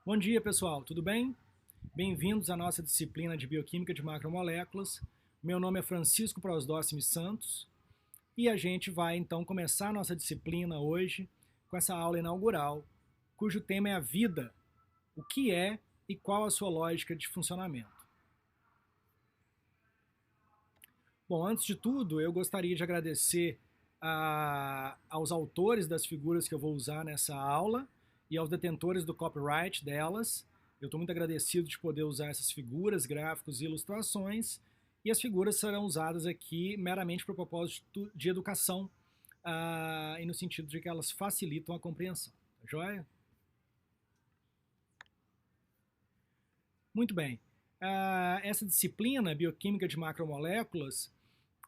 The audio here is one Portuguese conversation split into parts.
Bom dia, pessoal, tudo bem? Bem-vindos à nossa disciplina de Bioquímica de Macromoléculas. Meu nome é Francisco Prosdócime Santos e a gente vai então começar a nossa disciplina hoje com essa aula inaugural, cujo tema é a vida, o que é e qual a sua lógica de funcionamento. Bom, antes de tudo, eu gostaria de agradecer aos autores das figuras que eu vou usar nessa aula e aos detentores do copyright delas. Eu estou muito agradecido de poder usar essas figuras, gráficos e ilustrações, e as figuras serão usadas aqui meramente para o propósito de educação e no sentido de que elas facilitam a compreensão. Tá joia? Muito bem. Essa disciplina, Bioquímica de Macromoléculas,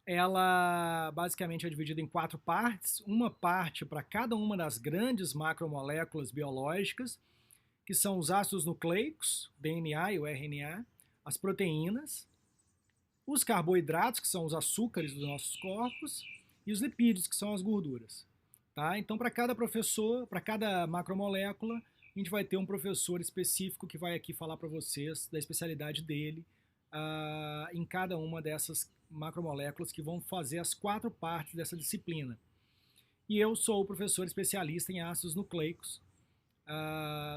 ela basicamente é dividida em 4 partes, uma parte para cada uma das grandes macromoléculas biológicas, que são os ácidos nucleicos, DNA e o RNA, as proteínas, os carboidratos, que são os açúcares dos nossos corpos, e os lipídios, que são as gorduras. Tá? Então, para cada professor, para cada macromolécula, a gente vai ter um professor específico que vai aqui falar para vocês da especialidade dele em cada uma dessas macromoléculas que vão fazer as 4 partes dessa disciplina. E eu sou o professor especialista em ácidos nucleicos,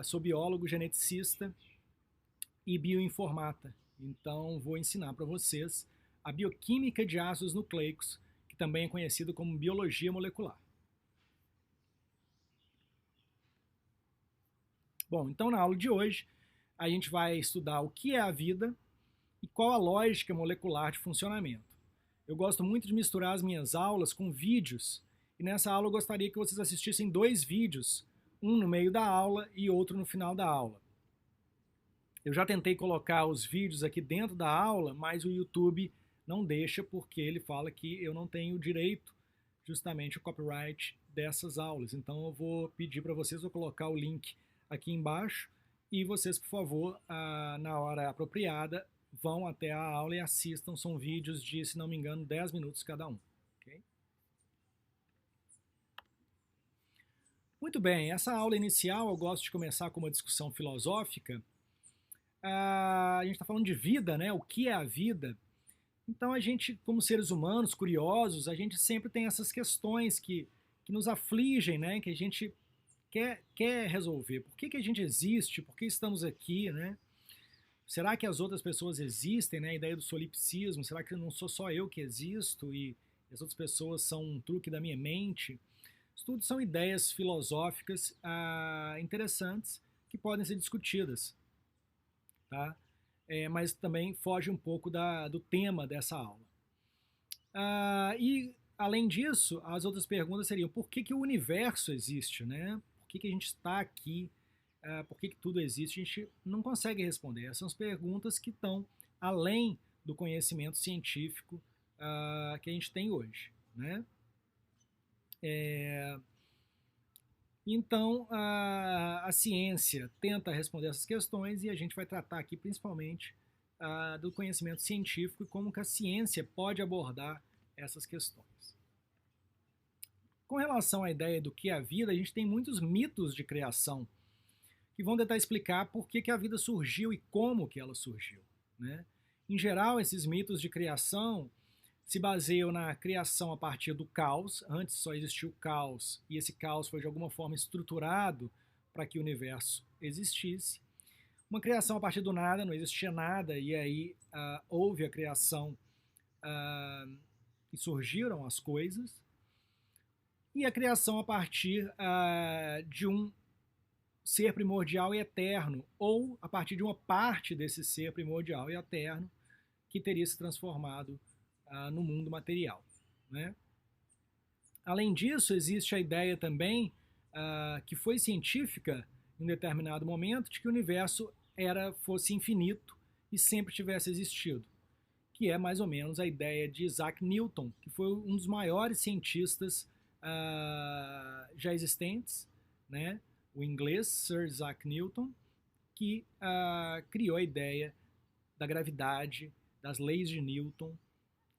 sou biólogo, geneticista e bioinformata. Então, vou ensinar para vocês a bioquímica de ácidos nucleicos, que também é conhecido como biologia molecular. Bom, então na aula de hoje, a gente vai estudar o que é a vida e qual a lógica molecular de funcionamento. Eu gosto muito de misturar as minhas aulas com vídeos, e nessa aula eu gostaria que vocês assistissem 2 vídeos, um no meio da aula e outro no final da aula. Eu já tentei colocar os vídeos aqui dentro da aula, mas o YouTube não deixa porque ele fala que eu não tenho direito, justamente o copyright dessas aulas. Então eu vou pedir para vocês, vou colocar o link aqui embaixo e vocês, por favor, na hora apropriada, vão até a aula e assistam. São vídeos de, se não me engano, 10 minutos cada um. Okay? Muito bem, essa aula inicial eu gosto de começar com uma discussão filosófica. A gente está falando de vida, né? O que é a vida? Então a gente, como seres humanos, curiosos, a gente sempre tem essas questões que nos afligem, né? Que a gente quer resolver. Por que a gente existe? Por que estamos aqui, né? Será que as outras pessoas existem, né? A ideia do solipsismo, será que não sou só eu que existo e as outras pessoas são um truque da minha mente? Isso tudo são ideias filosóficas interessantes que podem ser discutidas, tá? Mas também foge um pouco do tema dessa aula. E, além disso, as outras perguntas seriam: por que o universo existe, né? Por que a gente está aqui? Por que tudo existe? A gente não consegue responder. Essas são as perguntas que estão além do conhecimento científico que a gente tem hoje, né? Então, a ciência tenta responder essas questões e a gente vai tratar aqui principalmente do conhecimento científico e como que a ciência pode abordar essas questões. Com relação à ideia do que é a vida, a gente tem muitos mitos de criação que vão tentar explicar por que a vida surgiu e como que ela surgiu, né? Em geral, esses mitos de criação se baseiam na criação a partir do caos. Antes só existiu o caos e esse caos foi de alguma forma estruturado para que o universo existisse. Uma criação a partir do nada, não existia nada, e aí houve a criação e surgiram as coisas. E a criação a partir de um ser primordial e eterno, ou a partir de uma parte desse ser primordial e eterno que teria se transformado no mundo material, né? Além disso, existe a ideia também que foi científica em um determinado momento de que o universo fosse infinito e sempre tivesse existido, que é mais ou menos a ideia de Isaac Newton, que foi um dos maiores cientistas já existentes, né? O inglês Sir Isaac Newton, que criou a ideia da gravidade, das leis de Newton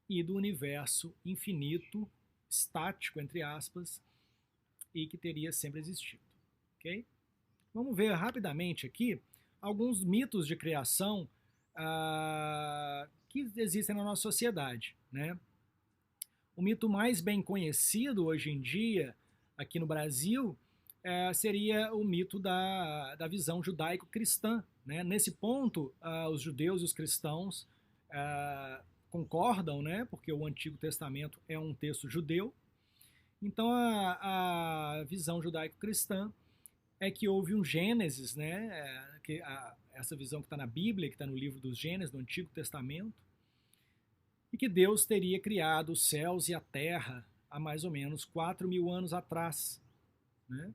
e do universo infinito, estático, entre aspas, e que teria sempre existido. Okay? Vamos ver rapidamente aqui alguns mitos de criação que existem na nossa sociedade, né? O mito mais bem conhecido hoje em dia, aqui no Brasil, seria o mito da visão judaico-cristã, né? Nesse ponto, os judeus e os cristãos concordam, né? Porque o Antigo Testamento é um texto judeu. Então, a visão judaico-cristã é que houve um Gênesis, né? Essa visão que está na Bíblia, que está no livro dos Gênesis, do Antigo Testamento, e que Deus teria criado os céus e a terra há mais ou menos 4.000 anos atrás, né?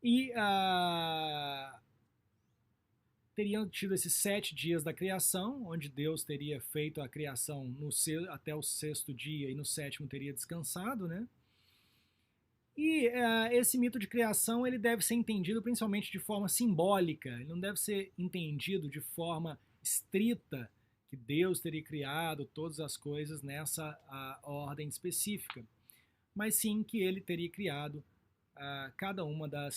E teriam tido esses 7 dias da criação, onde Deus teria feito a criação até o 6º dia e no 7º teria descansado, né? E esse mito de criação ele deve ser entendido principalmente de forma simbólica, ele não deve ser entendido de forma estrita, que Deus teria criado todas as coisas nessa ordem específica, mas sim que ele teria criado cada uma da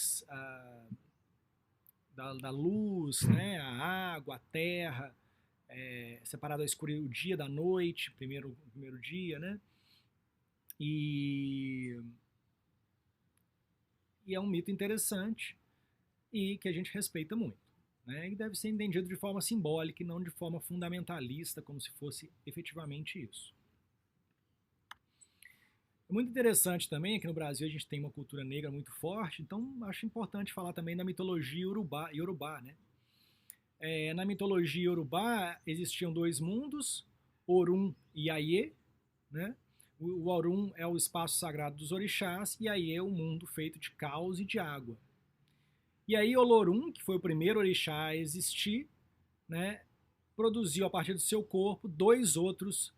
luz, né, a água, a terra, separado o dia da noite, primeiro dia, né? E é um mito interessante e que a gente respeita muito, né? E deve ser entendido de forma simbólica e não de forma fundamentalista, como se fosse efetivamente isso. É muito interessante também, aqui no Brasil a gente tem uma cultura negra muito forte, então acho importante falar também da mitologia iorubá, né? Na mitologia iorubá existiam 2 mundos, Orum e Aie, né? O Orum é o espaço sagrado dos orixás e Aie é o mundo feito de caos e de água. E aí Olorum, que foi o primeiro orixá a existir, né, produziu a partir do seu corpo 2 outros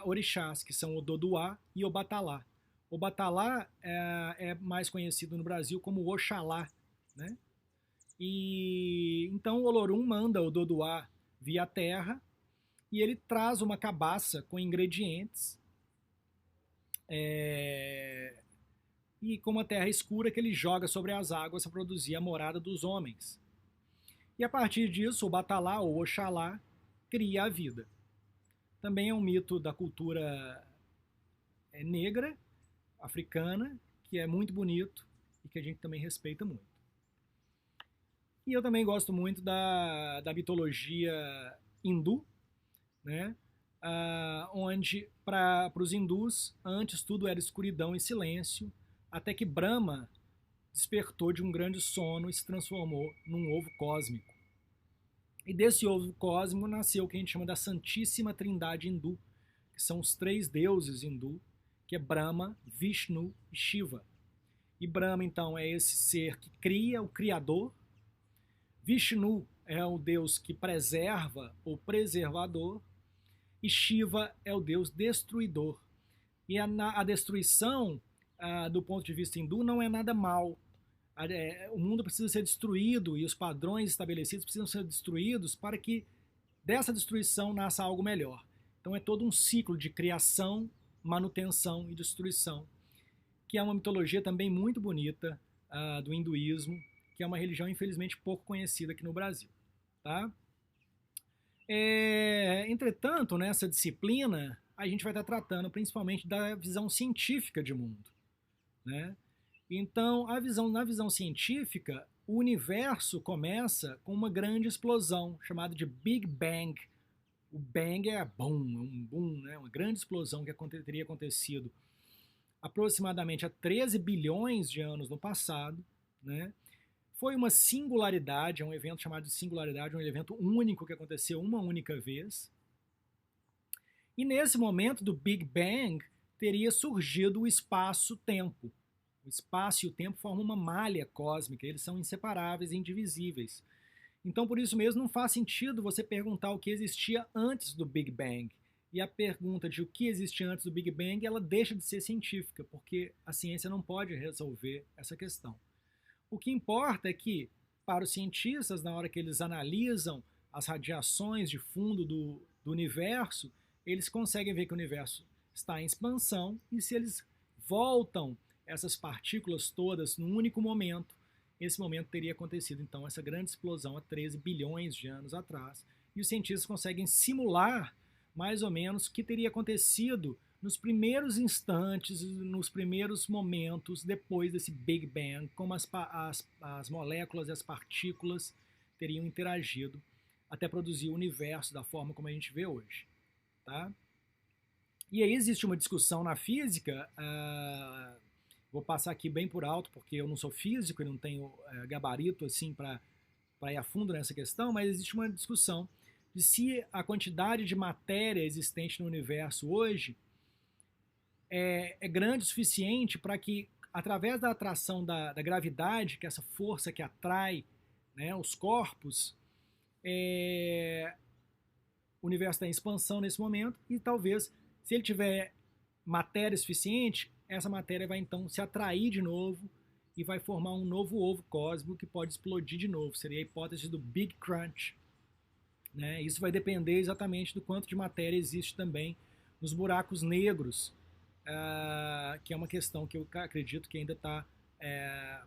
orixás, que são o Doduá e o Batalá. O Batalá é mais conhecido no Brasil como Oxalá, né? E então o Olorum manda o Doduá via terra e ele traz uma cabaça com ingredientes e com uma terra escura que ele joga sobre as águas para produzir a morada dos homens. E a partir disso, o Batalá ou Oxalá cria a vida. Também é um mito da cultura negra, africana, que é muito bonito e que a gente também respeita muito. E eu também gosto muito da mitologia hindu, né? Onde para os hindus antes tudo era escuridão e silêncio, até que Brahma despertou de um grande sono e se transformou num ovo cósmico. E desse ovo cósmico nasceu o que a gente chama da Santíssima Trindade hindu, que são os 3 deuses hindu, que é Brahma, Vishnu e Shiva. E Brahma, então, é esse ser que cria, o criador. Vishnu é o deus que preserva, o preservador. E Shiva é o deus destruidor. E a destruição, do ponto de vista hindu, não é nada mal. O mundo precisa ser destruído e os padrões estabelecidos precisam ser destruídos para que dessa destruição nasça algo melhor. Então é todo um ciclo de criação, manutenção e destruição, que é uma mitologia também muito bonita do hinduísmo, que é uma religião infelizmente pouco conhecida aqui no Brasil. Tá? Entretanto, nessa disciplina, a gente vai estar tratando principalmente da visão científica de mundo, né? Então, na visão científica, o universo começa com uma grande explosão, chamada de Big Bang. O Bang é um boom, né? Uma grande explosão que teria acontecido aproximadamente há 13 bilhões de anos no passado, né? Foi uma singularidade, é um evento chamado de singularidade, um evento único que aconteceu uma única vez. E nesse momento do Big Bang, teria surgido o espaço-tempo. O espaço e o tempo formam uma malha cósmica, eles são inseparáveis e indivisíveis. Então, por isso mesmo, não faz sentido você perguntar o que existia antes do Big Bang. E a pergunta de o que existia antes do Big Bang, ela deixa de ser científica, porque a ciência não pode resolver essa questão. O que importa é que, para os cientistas, na hora que eles analisam as radiações de fundo do universo, eles conseguem ver que o universo está em expansão e se eles voltam essas partículas todas num único momento esse momento teria acontecido, então, essa grande explosão há 13 bilhões de anos atrás. E os cientistas conseguem simular, mais ou menos, o que teria acontecido nos primeiros instantes, nos primeiros momentos depois desse Big Bang, como as moléculas e as partículas teriam interagido até produzir o universo da forma como a gente vê hoje. Tá? E aí existe uma discussão na física, vou passar aqui bem por alto, porque eu não sou físico e não tenho gabarito assim para ir a fundo nessa questão, mas existe uma discussão de se a quantidade de matéria existente no universo hoje é grande o suficiente para que, através da atração da gravidade, que é essa força que atrai, né, os corpos, o universo está em expansão nesse momento e talvez, se ele tiver matéria suficiente, essa matéria vai então se atrair de novo e vai formar um novo ovo cósmico que pode explodir de novo. Seria a hipótese do Big Crunch. Né? Isso vai depender exatamente do quanto de matéria existe também nos buracos negros, que é uma questão que eu acredito que ainda está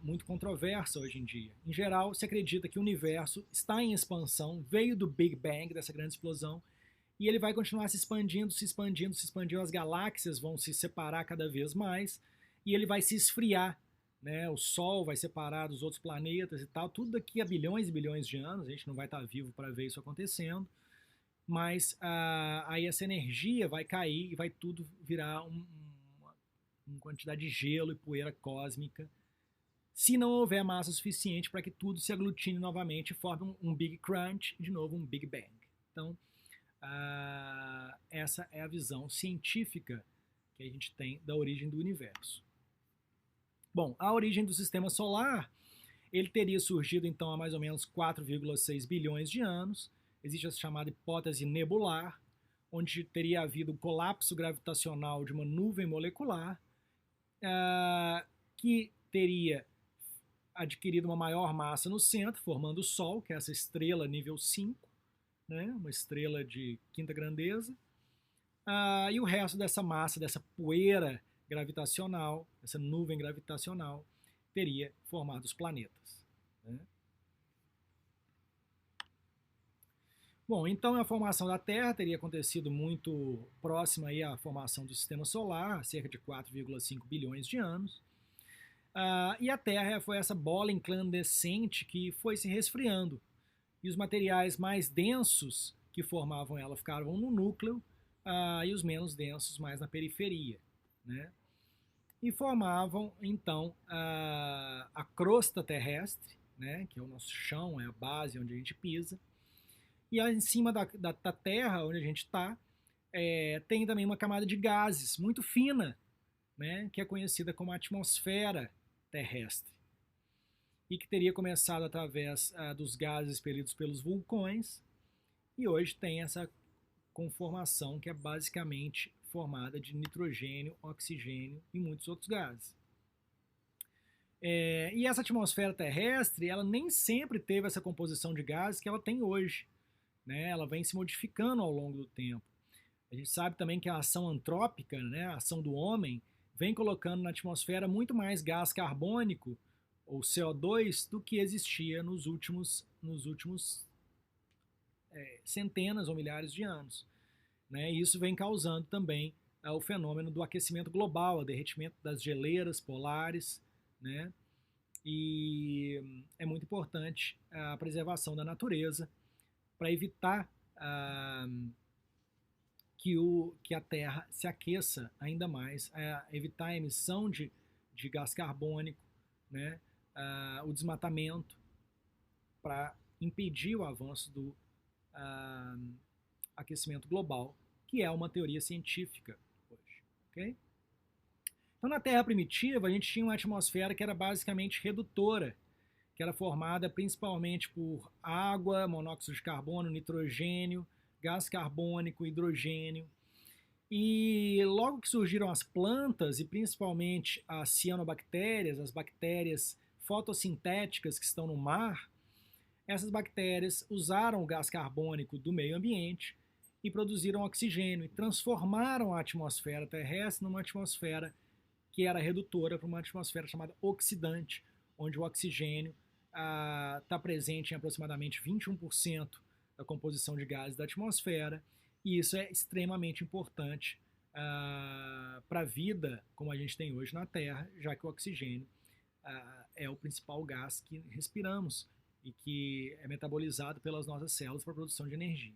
muito controversa hoje em dia. Em geral, se acredita que o universo está em expansão, veio do Big Bang, dessa grande explosão, e ele vai continuar se expandindo, se expandindo, se expandindo, as galáxias vão se separar cada vez mais, e ele vai se esfriar, né? O Sol vai separar dos outros planetas e tal, tudo daqui a bilhões e bilhões de anos, a gente não vai estar vivo para ver isso acontecendo, mas aí essa energia vai cair e vai tudo virar uma quantidade de gelo e poeira cósmica, se não houver massa suficiente para que tudo se aglutine novamente e forme um Big Crunch, de novo um Big Bang. Então, essa é a visão científica que a gente tem da origem do universo. Bom, a origem do sistema solar, ele teria surgido então há mais ou menos 4,6 bilhões de anos. Existe a chamada hipótese nebular, onde teria havido um colapso gravitacional de uma nuvem molecular, que teria adquirido uma maior massa no centro, formando o Sol, que é essa estrela nível 5, né, uma estrela de quinta grandeza, e o resto dessa massa, dessa poeira gravitacional, essa nuvem gravitacional, teria formado os planetas. Né? Bom, então a formação da Terra teria acontecido muito próxima aí à formação do Sistema Solar, cerca de 4,5 bilhões de anos. E a Terra foi essa bola incandescente que foi se resfriando. E os materiais mais densos que formavam ela ficavam no núcleo, e os menos densos mais na periferia. Né? E formavam, então, a crosta terrestre, né? Que é o nosso chão, é a base onde a gente pisa. E em cima da Terra, onde a gente está, tem também uma camada de gases muito fina, né? Que é conhecida como a atmosfera terrestre. E que teria começado através dos gases expelidos pelos vulcões, e hoje tem essa conformação que é basicamente formada de nitrogênio, oxigênio e muitos outros gases. E essa atmosfera terrestre, ela nem sempre teve essa composição de gases que ela tem hoje. Né? Ela vem se modificando ao longo do tempo. A gente sabe também que a ação antrópica, né, a ação do homem, vem colocando na atmosfera muito mais gás carbônico, ou CO2, do que existia nos últimos centenas ou milhares de anos. Né? E isso vem causando também o fenômeno do aquecimento global, o derretimento das geleiras polares, né? E é muito importante a preservação da natureza para evitar que a Terra se aqueça ainda mais, evitar a emissão de gás carbônico, né? O desmatamento, para impedir o avanço do aquecimento global, que é uma teoria científica hoje. Okay? Então, na Terra primitiva, a gente tinha uma atmosfera que era basicamente redutora, que era formada principalmente por água, monóxido de carbono, nitrogênio, gás carbônico, hidrogênio. E logo que surgiram as plantas, e principalmente as cianobactérias, as bactérias fotossintéticas que estão no mar, essas bactérias usaram o gás carbônico do meio ambiente e produziram oxigênio, e transformaram a atmosfera terrestre numa atmosfera que era redutora para uma atmosfera chamada oxidante, onde o oxigênio está presente em aproximadamente 21% da composição de gases da atmosfera, e isso é extremamente importante para a vida como a gente tem hoje na Terra, já que o oxigênio é o principal gás que respiramos e que é metabolizado pelas nossas células para a produção de energia.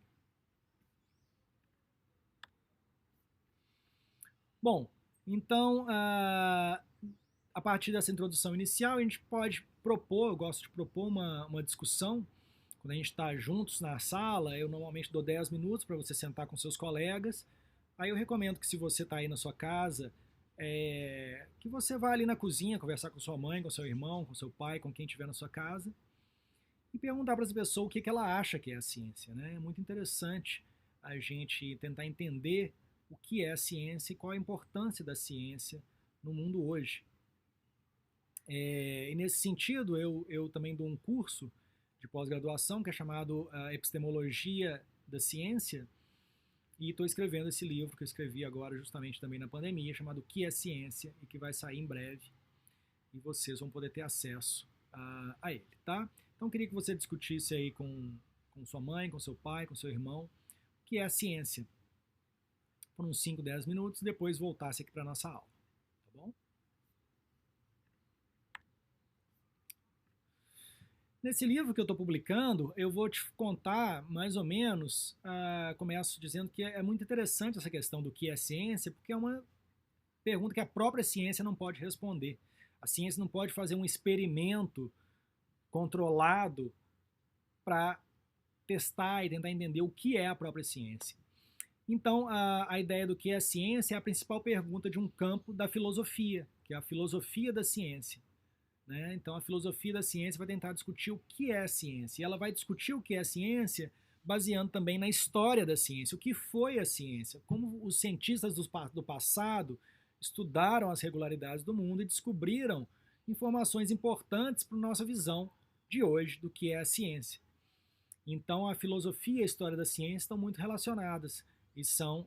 Bom, então, a partir dessa introdução inicial, a gente pode propor, eu gosto de propor uma discussão, quando a gente está juntos na sala, eu normalmente dou 10 minutos para você sentar com seus colegas, aí eu recomendo que se você está aí na sua casa, que você vá ali na cozinha conversar com sua mãe, com seu irmão, com seu pai, com quem estiver na sua casa, e perguntar para essa pessoa o que ela acha que é a ciência, né? É muito interessante a gente tentar entender o que é a ciência e qual a importância da ciência no mundo hoje. E nesse sentido, eu também dou um curso de pós-graduação que é chamado Epistemologia da Ciência, e estou escrevendo esse livro que eu escrevi agora justamente também na pandemia, chamado O que é Ciência, e que vai sair em breve, e vocês vão poder ter acesso a ele, tá? Então, eu queria que você discutisse aí com sua mãe, com seu pai, com seu irmão, o que é a ciência, por uns 5, 10 minutos, depois voltasse aqui para a nossa aula, tá bom? Nesse livro que eu estou publicando, eu vou te contar mais ou menos, começo dizendo que é muito interessante essa questão do que é ciência, porque é uma pergunta que a própria ciência não pode responder. A ciência não pode fazer um experimento controlado para testar e tentar entender o que é a própria ciência. Então, a ideia do que é a ciência é a principal pergunta de um campo da filosofia, que é a filosofia da ciência. Né? Então, a filosofia da ciência vai tentar discutir o que é a ciência. E ela vai discutir o que é a ciência baseando também na história da ciência. O que foi a ciência? Como os cientistas do passado estudaram as regularidades do mundo e descobriram informações importantes para a nossa visão de hoje do que é a ciência. Então, a filosofia e a história da ciência estão muito relacionadas e são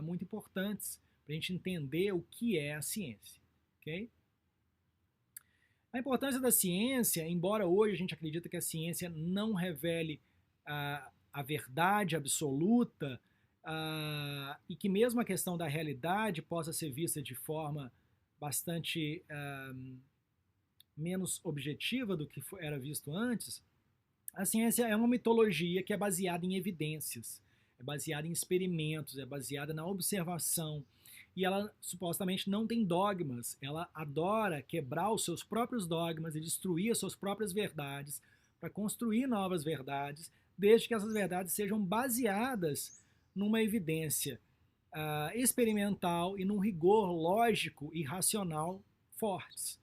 muito importantes para a gente entender o que é a ciência. Okay? A importância da ciência, embora hoje a gente acredite que a ciência não revele a verdade absoluta e que mesmo a questão da realidade possa ser vista de forma bastante menos objetiva do que era visto antes, a ciência é uma mitologia que é baseada em evidências, é baseada em experimentos, é baseada na observação, e ela supostamente não tem dogmas, ela adora quebrar os seus próprios dogmas e destruir as suas próprias verdades para construir novas verdades, desde que essas verdades sejam baseadas numa evidência experimental e num rigor lógico e racional fortes.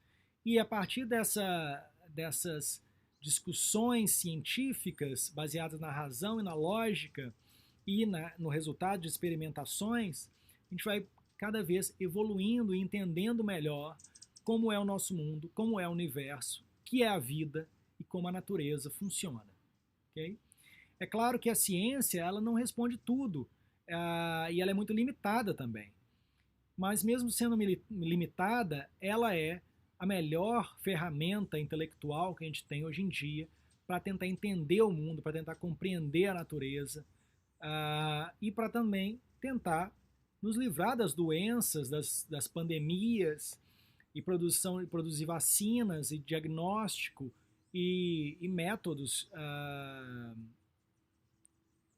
E a partir dessas discussões científicas baseadas na razão e na lógica e no resultado de experimentações, a gente vai cada vez evoluindo e entendendo melhor como é o nosso mundo, como é o universo, o que é a vida e como a natureza funciona. Okay? É claro que a ciência ela não responde tudo e ela é muito limitada também. Mas mesmo sendo limitada, ela é a melhor ferramenta intelectual que a gente tem hoje em dia para tentar entender o mundo, para tentar compreender a natureza e para também tentar nos livrar das doenças, das pandemias e produzir vacinas e diagnóstico e métodos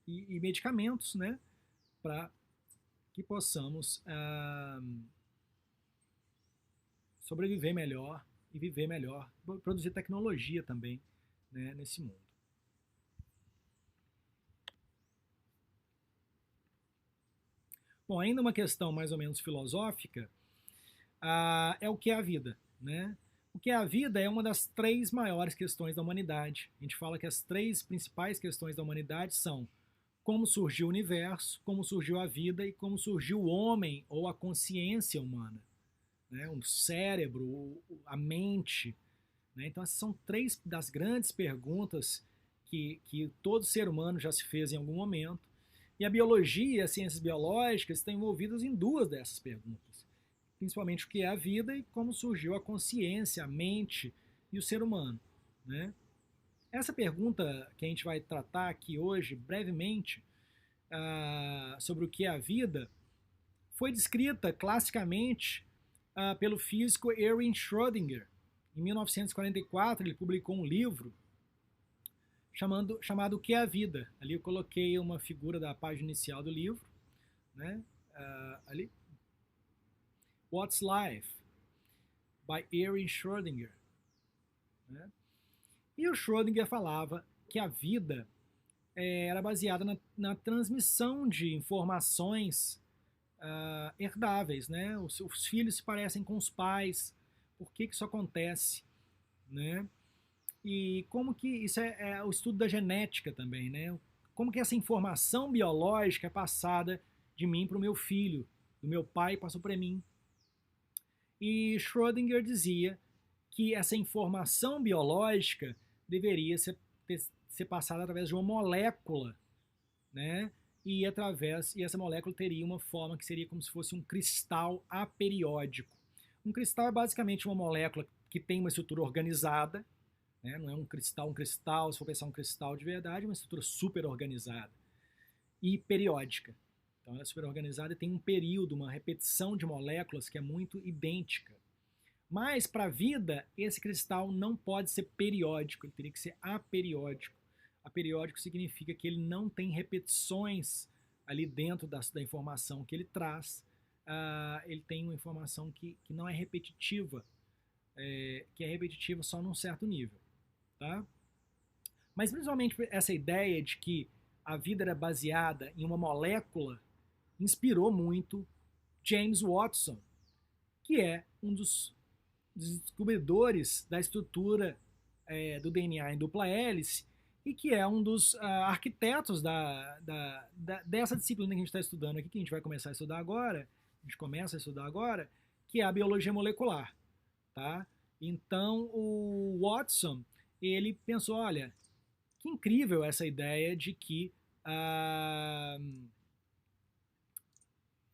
e medicamentos, né, para que possamos sobreviver melhor e viver melhor, produzir tecnologia também, né, nesse mundo. Bom, ainda uma questão mais ou menos filosófica é o que é a vida, né? O que é a vida é uma das 3 maiores questões da humanidade. A gente fala que as 3 principais questões da humanidade são como surgiu o universo, como surgiu a vida e como surgiu o homem ou a consciência humana, né? O cérebro, a mente, né? Então essas são 3 das grandes perguntas que todo ser humano já se fez em algum momento. E a biologia e as ciências biológicas estão envolvidas em 2 dessas perguntas, principalmente o que é a vida e como surgiu a consciência, a mente e o ser humano. né? Essa pergunta que a gente vai tratar aqui hoje, brevemente, sobre o que é a vida, foi descrita classicamente pelo físico Erwin Schrödinger. Em 1944, ele publicou um livro chamado O que é a Vida. Ali eu coloquei uma figura da página inicial do livro, né? Ali. What's Life? By Erwin Schrödinger. Né? E o Schrödinger falava que a vida era baseada na transmissão de informações herdáveis, né? Os filhos se parecem com os pais. Por que isso acontece, né? E como que isso é o estudo da genética também, né? Como que essa informação biológica é passada de mim para o meu filho, do meu pai passou para mim. E Schrödinger dizia que essa informação biológica deveria ser passada através de uma molécula, né? E essa molécula teria uma forma que seria como se fosse um cristal aperiódico. Um cristal é basicamente uma molécula que tem uma estrutura organizada, né? Não é um cristal, se for pensar um cristal de verdade, é uma estrutura super organizada e periódica. Então ela é super organizada e tem um período, uma repetição de moléculas que é muito idêntica. Mas para a vida, esse cristal não pode ser periódico, ele teria que ser aperiódico. Aperiódico significa que ele não tem repetições ali dentro da informação que ele traz. Ele tem uma informação que não é repetitiva, que é repetitiva só num certo nível. Tá? Mas principalmente essa ideia de que a vida era baseada em uma molécula inspirou muito James Watson, que é um dos descobridores da estrutura do DNA em dupla hélice e que é um dos arquitetos dessa disciplina que a gente está estudando aqui, que a gente vai começar a estudar agora, que é a biologia molecular. Tá? Então, o Watson, ele pensou, olha, que incrível essa ideia de que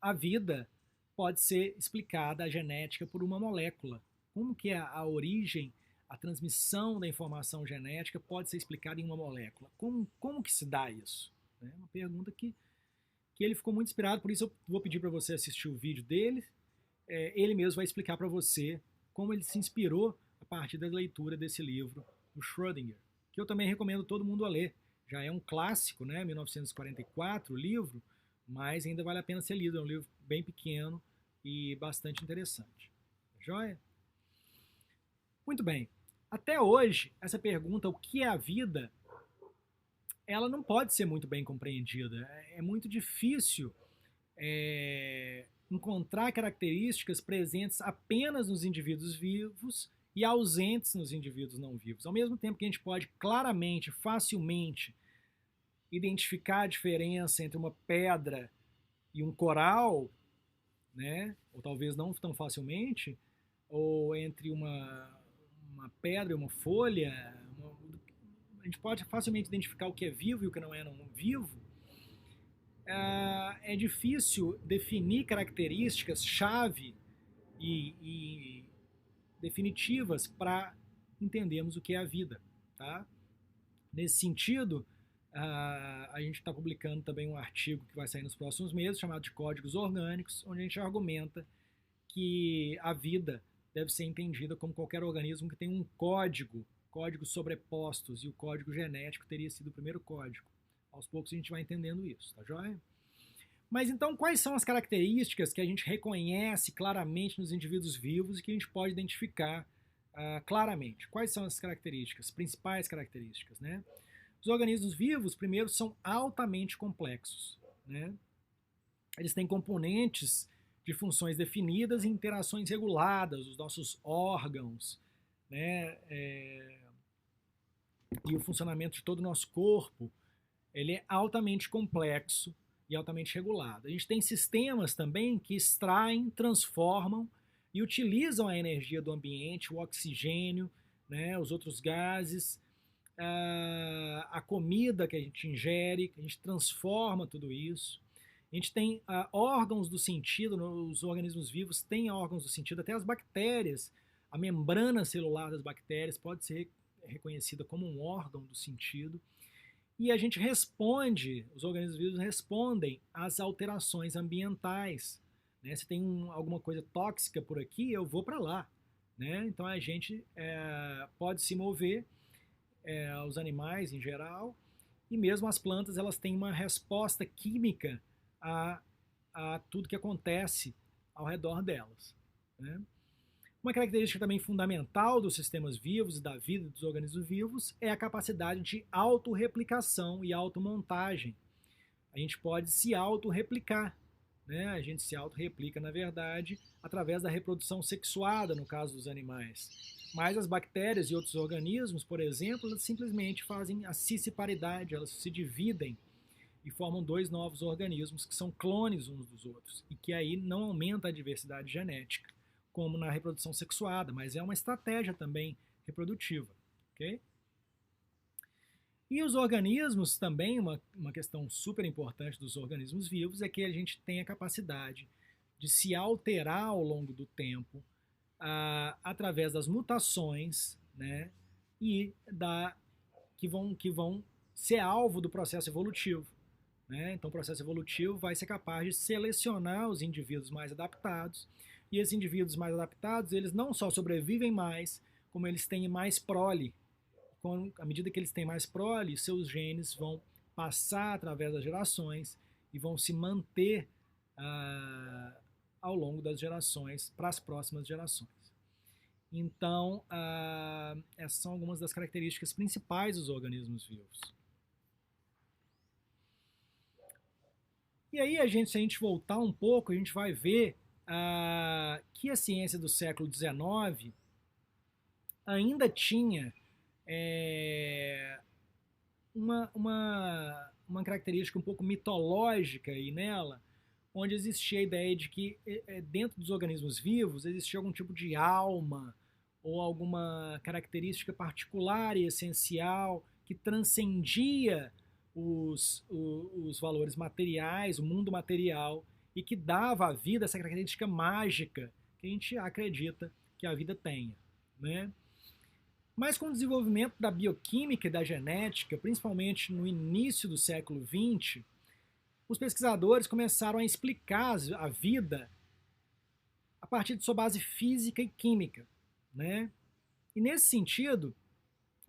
a vida pode ser explicada, a genética, por uma molécula. Como que a origem, a transmissão da informação genética pode ser explicada em uma molécula? Como que se dá isso? É uma pergunta que ele ficou muito inspirado, por isso eu vou pedir para você assistir o vídeo dele. Ele mesmo vai explicar para você como ele se inspirou a partir da leitura desse livro, do Schrödinger, que eu também recomendo todo mundo a ler. Já é um clássico, né? 1944, o livro, mas ainda vale a pena ser lido. É um livro bem pequeno e bastante interessante. Tá joia? Muito bem. Até hoje, essa pergunta, o que é a vida, ela não pode ser muito bem compreendida. É muito difícil encontrar características presentes apenas nos indivíduos vivos e ausentes nos indivíduos não vivos. Ao mesmo tempo que a gente pode claramente, facilmente, identificar a diferença entre uma pedra e um coral, né? Ou talvez não tão facilmente, ou entre uma pedra e uma folha, a gente pode facilmente identificar o que é vivo e o que não é não vivo. É difícil definir características-chave e definitivas para entendermos o que é a vida. Tá? Nesse sentido, a gente está publicando também um artigo que vai sair nos próximos meses, chamado de Códigos Orgânicos, onde a gente argumenta que a vida deve ser entendida como qualquer organismo que tem um códigos sobrepostos, e o código genético teria sido o primeiro código. Aos poucos a gente vai entendendo isso, tá joia? Mas então, quais são as características que a gente reconhece claramente nos indivíduos vivos e que a gente pode identificar claramente? Quais são as características, principais características, né? Os organismos vivos, primeiro, são altamente complexos, né? Eles têm componentes de funções definidas e interações reguladas, os nossos órgãos, né? E o funcionamento de todo o nosso corpo, ele é altamente complexo e altamente regulado. A gente tem sistemas também que extraem, transformam e utilizam a energia do ambiente, o oxigênio, né, os outros gases, a comida que a gente ingere, que a gente transforma tudo isso. A gente tem órgãos do sentido, os organismos vivos têm órgãos do sentido, até as bactérias, a membrana celular das bactérias pode ser reconhecida como um órgão do sentido, e a gente responde, os organismos vivos respondem às alterações ambientais. Né? Se tem alguma coisa tóxica por aqui, eu vou para lá. Né? Então a gente pode se mover, os animais em geral, e mesmo as plantas, elas têm uma resposta química a tudo que acontece ao redor delas. Né? Uma característica também fundamental dos sistemas vivos e da vida dos organismos vivos é a capacidade de autorreplicação e automontagem. A gente pode se autorreplicar. Né? A gente se autorreplica, na verdade, através da reprodução sexuada, no caso dos animais. Mas as bactérias e outros organismos, por exemplo, elas simplesmente fazem a cisciparidade, elas se dividem e formam dois novos organismos que são clones uns dos outros e que aí não aumenta a diversidade genética, como na reprodução sexuada, mas é uma estratégia também reprodutiva. Okay? E os organismos também, uma questão super importante dos organismos vivos é que a gente tem a capacidade de se alterar ao longo do tempo através das mutações, né, e que vão ser alvo do processo evolutivo. Né? Então o processo evolutivo vai ser capaz de selecionar os indivíduos mais adaptados, e esses indivíduos mais adaptados, eles não só sobrevivem mais, como eles têm mais prole. À medida que eles têm mais prole, seus genes vão passar através das gerações e vão se manter ao longo das gerações para as próximas gerações. Então, essas são algumas das características principais dos organismos vivos. E aí, se a gente voltar um pouco, a gente vai ver que a ciência do século XIX ainda tinha uma característica um pouco mitológica aí nela, onde existia a ideia de que dentro dos organismos vivos existia algum tipo de alma ou alguma característica particular e essencial que transcendia os valores materiais, o mundo material, e que dava à vida essa característica mágica que a gente acredita que a vida tenha. Né? Mas com o desenvolvimento da bioquímica e da genética, principalmente no início do século XX, os pesquisadores começaram a explicar a vida a partir de sua base física e química. Né? E nesse sentido,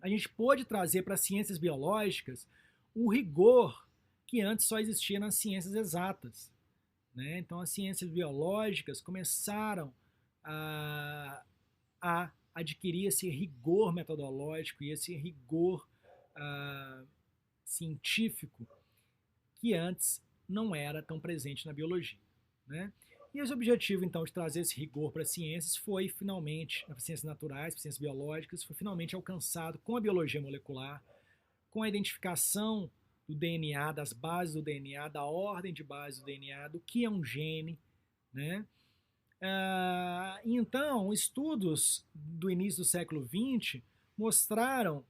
a gente pôde trazer para as ciências biológicas o rigor que antes só existia nas ciências exatas. Né? Então, as ciências biológicas começaram a adquirir esse rigor metodológico e esse rigor científico que antes não era tão presente na biologia. Né? E esse objetivo, então, de trazer esse rigor para as ciências foi finalmente, para as ciências naturais, para as ciências biológicas, foi finalmente alcançado com a biologia molecular, com a identificação do DNA, das bases do DNA, da ordem de bases do DNA, do que é um gene. Né? Então, estudos do início do século XX mostraram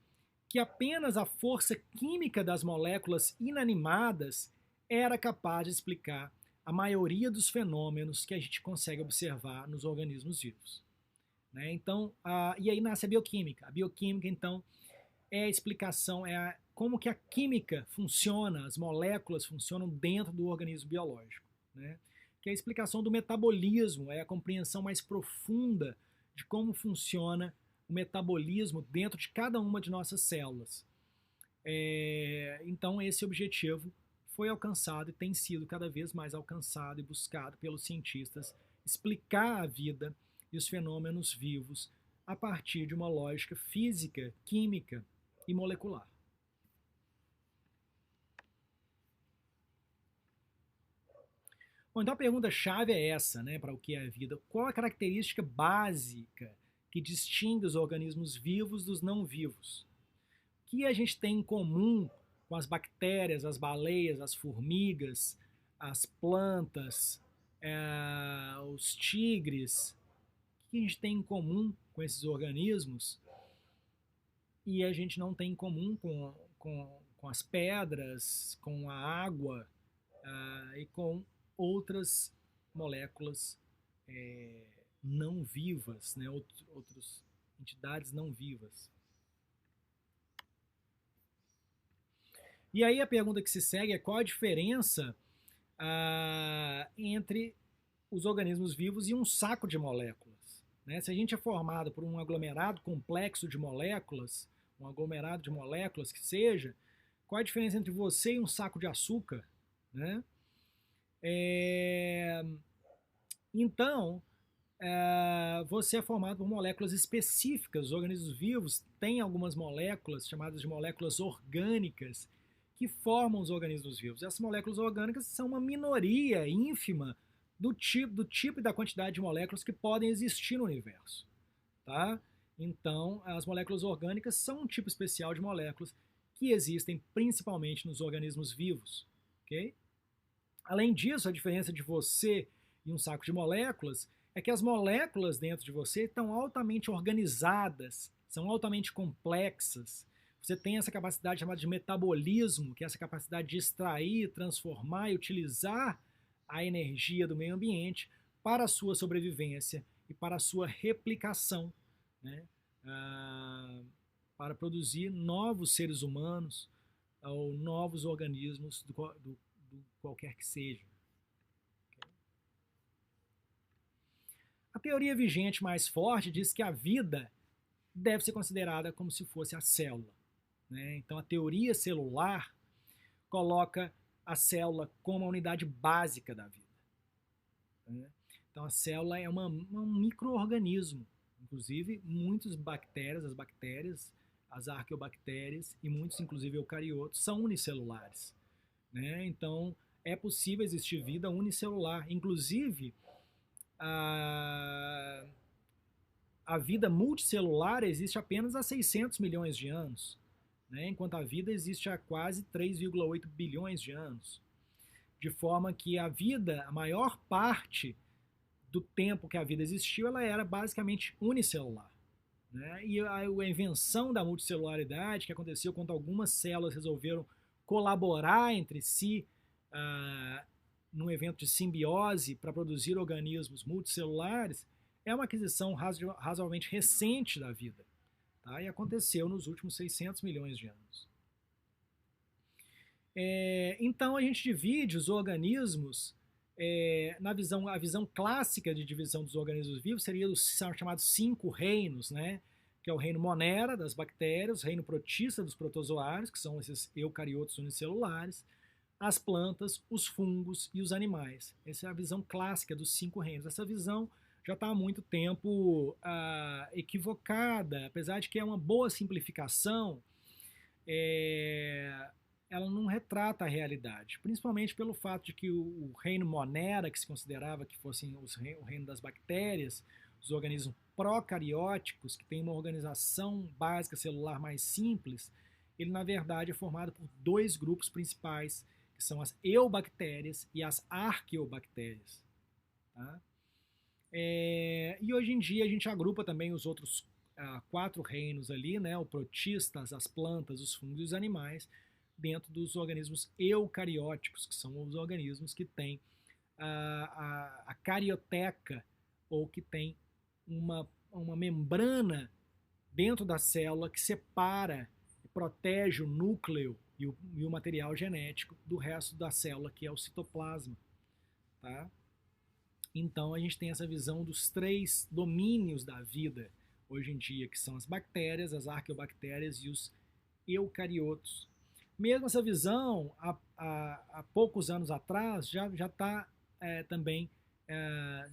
que apenas a força química das moléculas inanimadas era capaz de explicar a maioria dos fenômenos que a gente consegue observar nos organismos vivos. Né? Então, e aí nasce a bioquímica. A bioquímica, então, é a explicação, como que a química funciona, as moléculas funcionam dentro do organismo biológico. Né? Que é a explicação do metabolismo, é a compreensão mais profunda de como funciona o metabolismo dentro de cada uma de nossas células. Então, esse objetivo foi alcançado e tem sido cada vez mais alcançado e buscado pelos cientistas, explicar a vida e os fenômenos vivos a partir de uma lógica física, química e molecular. Bom, então a pergunta-chave é essa, né, para o que é a vida. Qual a característica básica que distingue os organismos vivos dos não vivos? O que a gente tem em comum com as bactérias, as baleias, as formigas, as plantas, os tigres? O que a gente tem em comum com esses organismos e a gente não tem em comum com as pedras, com a água e com outras moléculas não vivas, né? Outras entidades não vivas. E aí a pergunta que se segue é qual a diferença entre os organismos vivos e um saco de moléculas. Né? Se a gente é formado por um aglomerado complexo de moléculas, um aglomerado de moléculas que seja, qual a diferença entre você e um saco de açúcar? Né? Então, você é formado por moléculas específicas. Os organismos vivos têm algumas moléculas chamadas de moléculas orgânicas que formam os organismos vivos. Essas moléculas orgânicas são uma minoria ínfima do tipo e da quantidade de moléculas que podem existir no universo. Tá? Então, as moléculas orgânicas são um tipo especial de moléculas que existem principalmente nos organismos vivos. Okay? Além disso, a diferença de você e um saco de moléculas é que as moléculas dentro de você estão altamente organizadas, são altamente complexas. Você tem essa capacidade chamada de metabolismo, que é essa capacidade de extrair, transformar e utilizar a energia do meio ambiente para a sua sobrevivência e para a sua replicação, né? Para produzir novos seres humanos ou novos organismos do qualquer que seja. A teoria vigente mais forte diz que a vida deve ser considerada como se fosse a célula. Né? Então, a teoria celular coloca a célula como a unidade básica da vida. Né? Então, a célula é um micro-organismo. Inclusive, muitas bactérias, as arqueobactérias e muitos, inclusive, eucariotos, são unicelulares. Né? Então, é possível existir vida unicelular. Inclusive, a vida multicelular existe apenas há 600 milhões de anos, né? Enquanto a vida existe há quase 3,8 bilhões de anos. De forma que a vida, a maior parte do tempo que a vida existiu, ela era basicamente unicelular. Né? E a invenção da multicelularidade, que aconteceu quando algumas células resolveram colaborar entre si num evento de simbiose para produzir organismos multicelulares, é uma aquisição razoavelmente recente da vida. Tá? E aconteceu nos últimos 600 milhões de anos. Então a gente divide os organismos a visão clássica de divisão dos organismos vivos seria os chamados 5 reinos, né? Que é o reino Monera, das bactérias, o reino Protista, dos protozoários, que são esses eucariotos unicelulares, as plantas, os fungos e os animais. Essa é a visão clássica dos 5 reinos. Essa visão já está há muito tempo equivocada, apesar de que é uma boa simplificação, ela não retrata a realidade, principalmente pelo fato de que o reino Monera, que se considerava que fosse o reino das bactérias, os organismos procarióticos, que têm uma organização básica celular mais simples, ele na verdade é formado por 2 grupos principais, que são as eubactérias e as arqueobactérias. Tá? E hoje em dia a gente agrupa também os outros 4 reinos ali, né? O protistas, as plantas, os fungos e os animais, dentro dos organismos eucarióticos, que são os organismos que têm a carioteca, ou que tem uma membrana dentro da célula que separa e protege o núcleo e o material genético do resto da célula, que é o citoplasma. Tá? Então a gente tem essa visão dos 3 domínios da vida hoje em dia, que são as bactérias, as arqueobactérias e os eucariotos. Mesmo essa visão, há poucos anos atrás, já está também,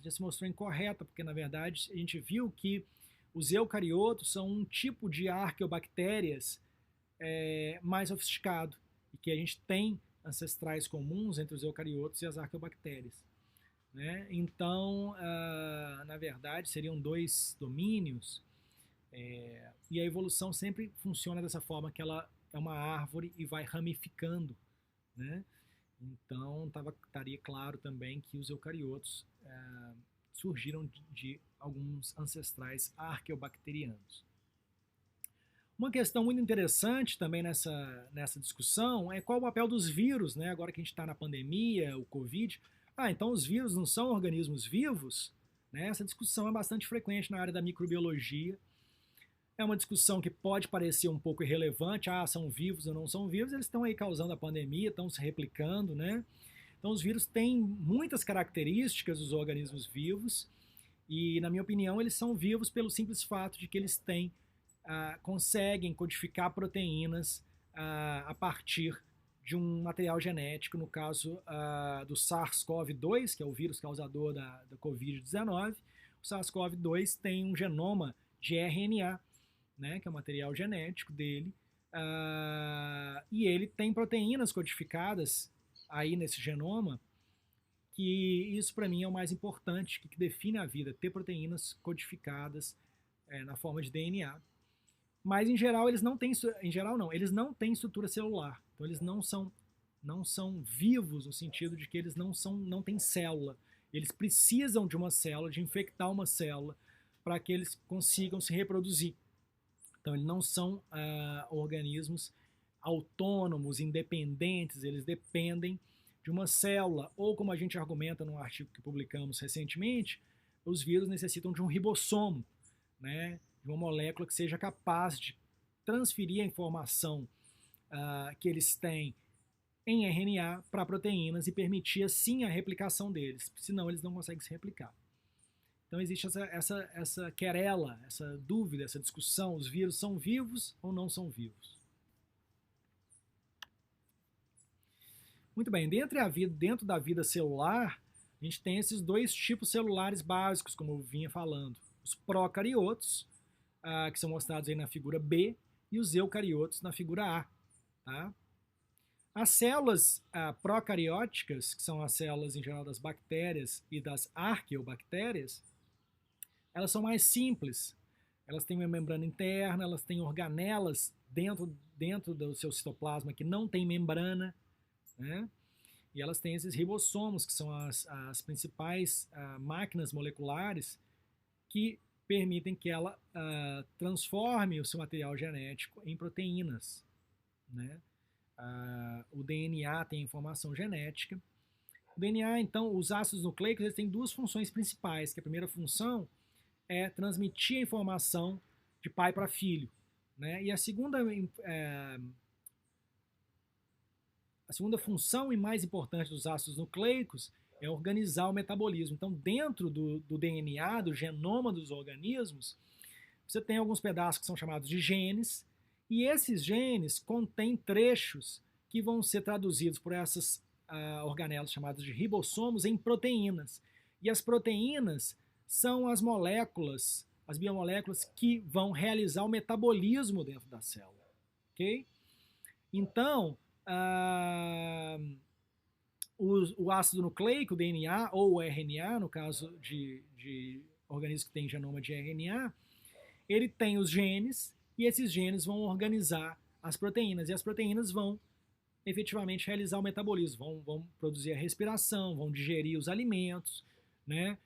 já se mostrou incorreta, porque na verdade a gente viu que os eucariotos são um tipo de arqueobactérias mais sofisticado, e que a gente tem ancestrais comuns entre os eucariotos e as arqueobactérias. Né? Então, na verdade, seriam 2 domínios, e a evolução sempre funciona dessa forma, que ela é uma árvore e vai ramificando. Né? Então, estaria claro também que os eucariotos surgiram de alguns ancestrais arqueobacterianos. Uma questão muito interessante também nessa discussão é qual o papel dos vírus, né? Agora que a gente está na pandemia, o Covid. Então os vírus não são organismos vivos? Né? Essa discussão é bastante frequente na área da microbiologia. É uma discussão que pode parecer um pouco irrelevante, são vivos ou não são vivos, eles estão aí causando a pandemia, estão se replicando, né? Então os vírus têm muitas características dos organismos vivos e, na minha opinião, eles são vivos pelo simples fato de que eles conseguem codificar proteínas a partir de um material genético, no caso do SARS-CoV-2, que é o vírus causador da Covid-19. O SARS-CoV-2 tem um genoma de RNA, né, que é o material genético dele, e ele tem proteínas codificadas aí nesse genoma, que isso para mim é o mais importante, que define a vida, ter proteínas codificadas na forma de DNA. Mas em geral eles não têm, eles não têm estrutura celular, então eles não são vivos no sentido de que eles não têm célula. Eles precisam de uma célula, de infectar uma célula, para que eles consigam se reproduzir. Então, eles não são organismos autônomos, independentes, eles dependem de uma célula. Ou, como a gente argumenta num artigo que publicamos recentemente, os vírus necessitam de um ribossomo, né, de uma molécula que seja capaz de transferir a informação que eles têm em RNA para proteínas e permitir, assim, a replicação deles. Senão, eles não conseguem se replicar. Então existe essa querela, essa dúvida, essa discussão, os vírus são vivos ou não são vivos? Muito bem, dentro da vida celular, a gente tem esses dois tipos celulares básicos, como eu vinha falando. Os procariotos, que são mostrados aí na figura B, e os eucariotos na figura A. Tá? As células procarióticas, que são as células em geral das bactérias e das arqueobactérias, elas são mais simples. Elas têm uma membrana interna, elas têm organelas dentro do seu citoplasma que não tem membrana, né? E elas têm esses ribossomos, que são as principais máquinas moleculares que permitem que ela transforme o seu material genético em proteínas, né? O DNA tem informação genética. O DNA, então, os ácidos nucleicos, eles têm duas funções principais, que a primeira função é transmitir a informação de pai para filho, né? E a segunda função e mais importante dos ácidos nucleicos é organizar o metabolismo. Então, dentro do DNA, do genoma dos organismos, você tem alguns pedaços que são chamados de genes, e esses genes contêm trechos que vão ser traduzidos por essas organelas chamadas de ribossomos em proteínas. E as proteínas são as moléculas, as biomoléculas que vão realizar o metabolismo dentro da célula. Ok? Então, o ácido nucleico, o DNA, ou o RNA, no caso de organismos que têm genoma de RNA, ele tem os genes, e esses genes vão organizar as proteínas, e as proteínas vão efetivamente realizar o metabolismo, vão produzir a respiração, vão digerir os alimentos, né?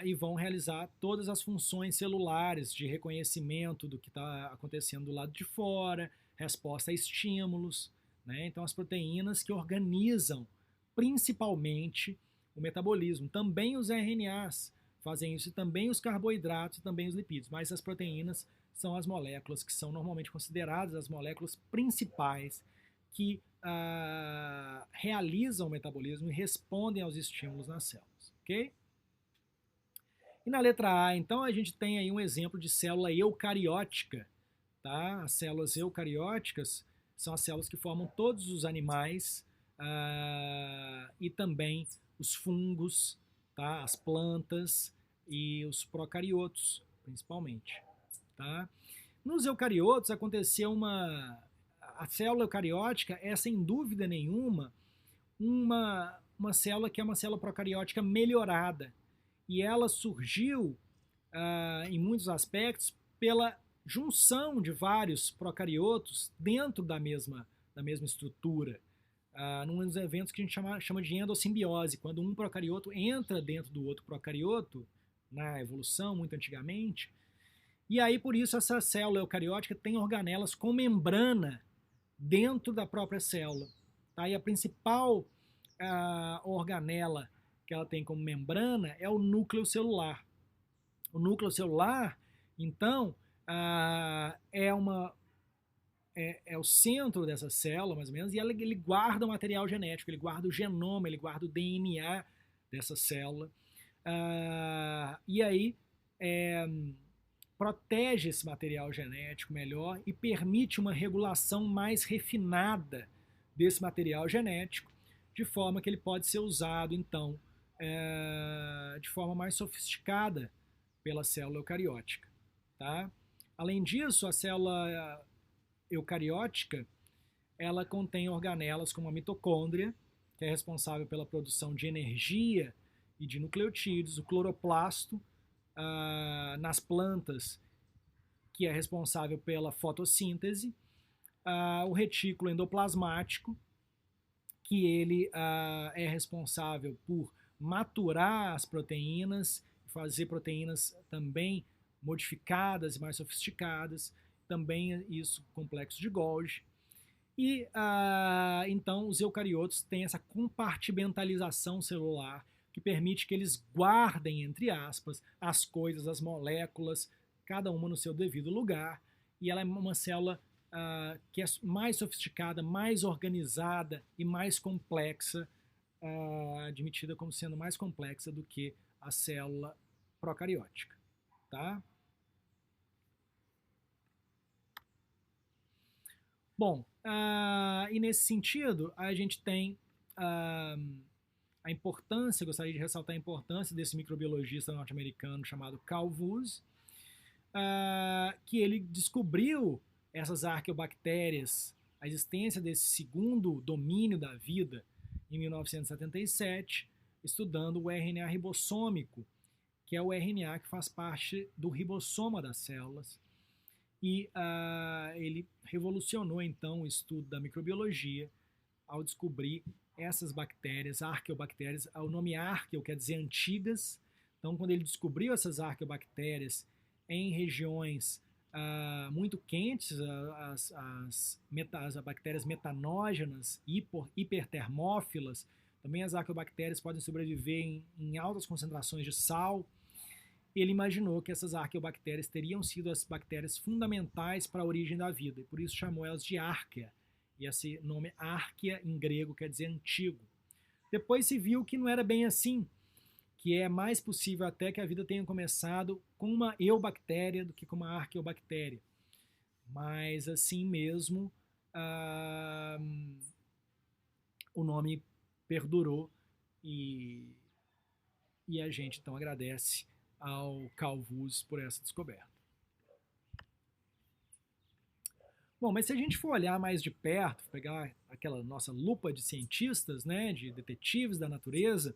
E vão realizar todas as funções celulares de reconhecimento do que está acontecendo do lado de fora, resposta a estímulos, né? Então, as proteínas que organizam principalmente o metabolismo. Também os RNAs fazem isso, e também os carboidratos, e também os lipídios, mas as proteínas são as moléculas que são normalmente consideradas as moléculas principais que realizam o metabolismo e respondem aos estímulos nas células, ok? E na letra A, então, a gente tem aí um exemplo de célula eucariótica, tá? As células eucarióticas são as células que formam todos os animais e também os fungos, tá? As plantas e os procariotos, principalmente, tá? Nos eucariotos aconteceu a célula eucariótica é, sem dúvida nenhuma, uma célula que é uma célula procariótica melhorada. E ela surgiu, em muitos aspectos, pela junção de vários procariotos dentro da mesma estrutura. Num dos eventos que a gente chama de endossimbiose, quando um procarioto entra dentro do outro procarioto, na evolução, muito antigamente. E aí, por isso, essa célula eucariótica tem organelas com membrana dentro da própria célula. Tá? E a principal organela que ela tem como membrana é o núcleo celular. O núcleo celular, então, é uma é o centro dessa célula, mais ou menos, e ele guarda o material genético, ele guarda o genoma, ele guarda o DNA dessa célula. E aí protege esse material genético melhor e permite uma regulação mais refinada desse material genético, de forma que ele pode ser usado, então, de forma mais sofisticada pela célula eucariótica. Tá? Além disso, a célula eucariótica ela contém organelas como a mitocôndria, que é responsável pela produção de energia e de nucleotídeos, o cloroplasto nas plantas, que é responsável pela fotossíntese, o retículo endoplasmático, que ele é responsável por maturar as proteínas, fazer proteínas também modificadas e mais sofisticadas, também isso complexo de Golgi. E então os eucariotos têm essa compartimentalização celular que permite que eles guardem, entre aspas, as coisas, as moléculas, cada uma no seu devido lugar, e ela é uma célula que é mais sofisticada, mais organizada e mais complexa, admitida como sendo mais complexa do que a célula procariótica. Tá? Bom, e nesse sentido, a gente tem a importância, gostaria de ressaltar a importância desse microbiologista norte-americano chamado Carl Woese, que ele descobriu essas arqueobactérias, a existência desse segundo domínio da vida em 1977, estudando o RNA ribossômico, que é o RNA que faz parte do ribossoma das células. E ele revolucionou, então, o estudo da microbiologia ao descobrir essas bactérias, arqueobactérias. O nome arqueo quer dizer antigas. Então, quando ele descobriu essas arqueobactérias em regiões muito quentes, as bactérias metanógenas, hipertermófilas, também as arqueobactérias podem sobreviver em altas concentrações de sal. Ele imaginou que essas arqueobactérias teriam sido as bactérias fundamentais para a origem da vida, e por isso chamou elas de Arquea. E esse nome Arquea, em grego, quer dizer antigo. Depois se viu que não era bem assim, que é mais possível até que a vida tenha começado com uma eubactéria do que com uma arqueobactéria. Mas assim mesmo, o nome perdurou e a gente então agradece ao Carl Woese por essa descoberta. Bom, mas se a gente for olhar mais de perto, pegar aquela nossa lupa de cientistas, né, de detetives da natureza,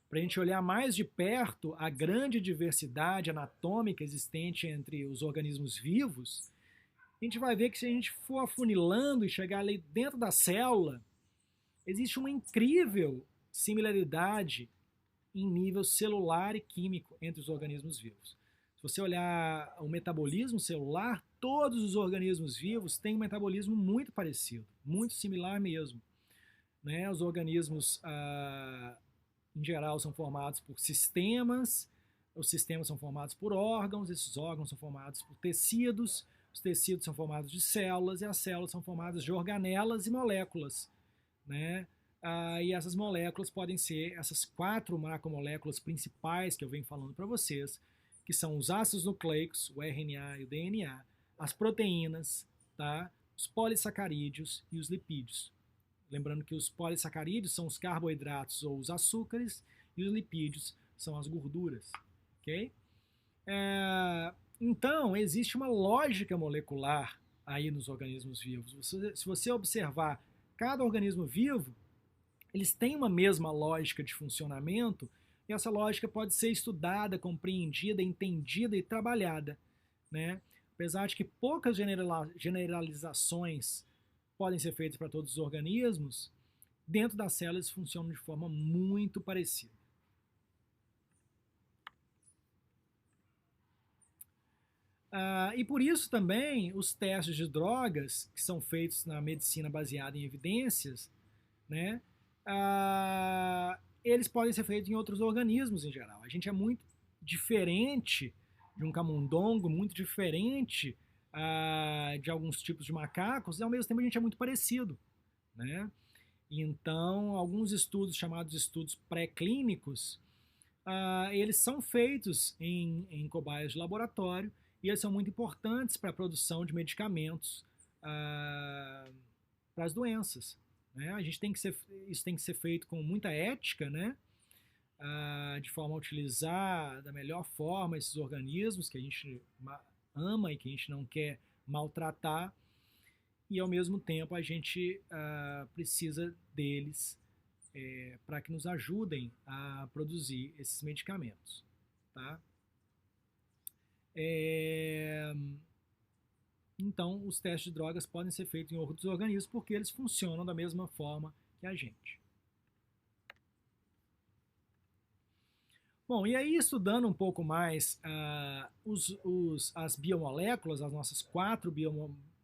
para a gente olhar mais de perto a grande diversidade anatômica existente entre os organismos vivos, a gente vai ver que se a gente for afunilando e chegar ali dentro da célula, existe uma incrível similaridade em nível celular e químico entre os organismos vivos. Se você olhar o metabolismo celular, todos os organismos vivos têm um metabolismo muito parecido, muito similar mesmo. Né? Os organismos, em geral, são formados por sistemas, os sistemas são formados por órgãos, esses órgãos são formados por tecidos, os tecidos são formados de células e as células são formadas de organelas e moléculas. Né? E essas moléculas podem ser essas 4 macromoléculas principais que eu venho falando para vocês, que são os ácidos nucleicos, o RNA e o DNA, as proteínas, tá? Os polissacarídeos e os lipídios. Lembrando que os polissacarídeos são os carboidratos ou os açúcares e os lipídios são as gorduras. Okay? Então, existe uma lógica molecular aí nos organismos vivos. Se você observar cada organismo vivo, eles têm uma mesma lógica de funcionamento e essa lógica pode ser estudada, compreendida, entendida e trabalhada. Né? Apesar de que poucas generalizações podem ser feitas para todos os organismos, dentro das células funcionam de forma muito parecida. E por isso também os testes de drogas, que são feitos na medicina baseada em evidências, né, eles podem ser feitos em outros organismos em geral. A gente é muito diferente de um camundongo, muito diferente de alguns tipos de macacos, e ao mesmo tempo a gente é muito parecido, né? Então, alguns estudos chamados estudos pré-clínicos, eles são feitos em cobaias de laboratório e eles são muito importantes para a produção de medicamentos para as doenças, né? Isso tem que ser feito com muita ética, né? De forma a utilizar da melhor forma esses organismos que a gente ama e que a gente não quer maltratar, e ao mesmo tempo a gente precisa deles para que nos ajudem a produzir esses medicamentos, tá? Então, os testes de drogas podem ser feitos em outros organismos porque eles funcionam da mesma forma que a gente. Bom, e aí estudando um pouco mais as biomoléculas, as nossas 4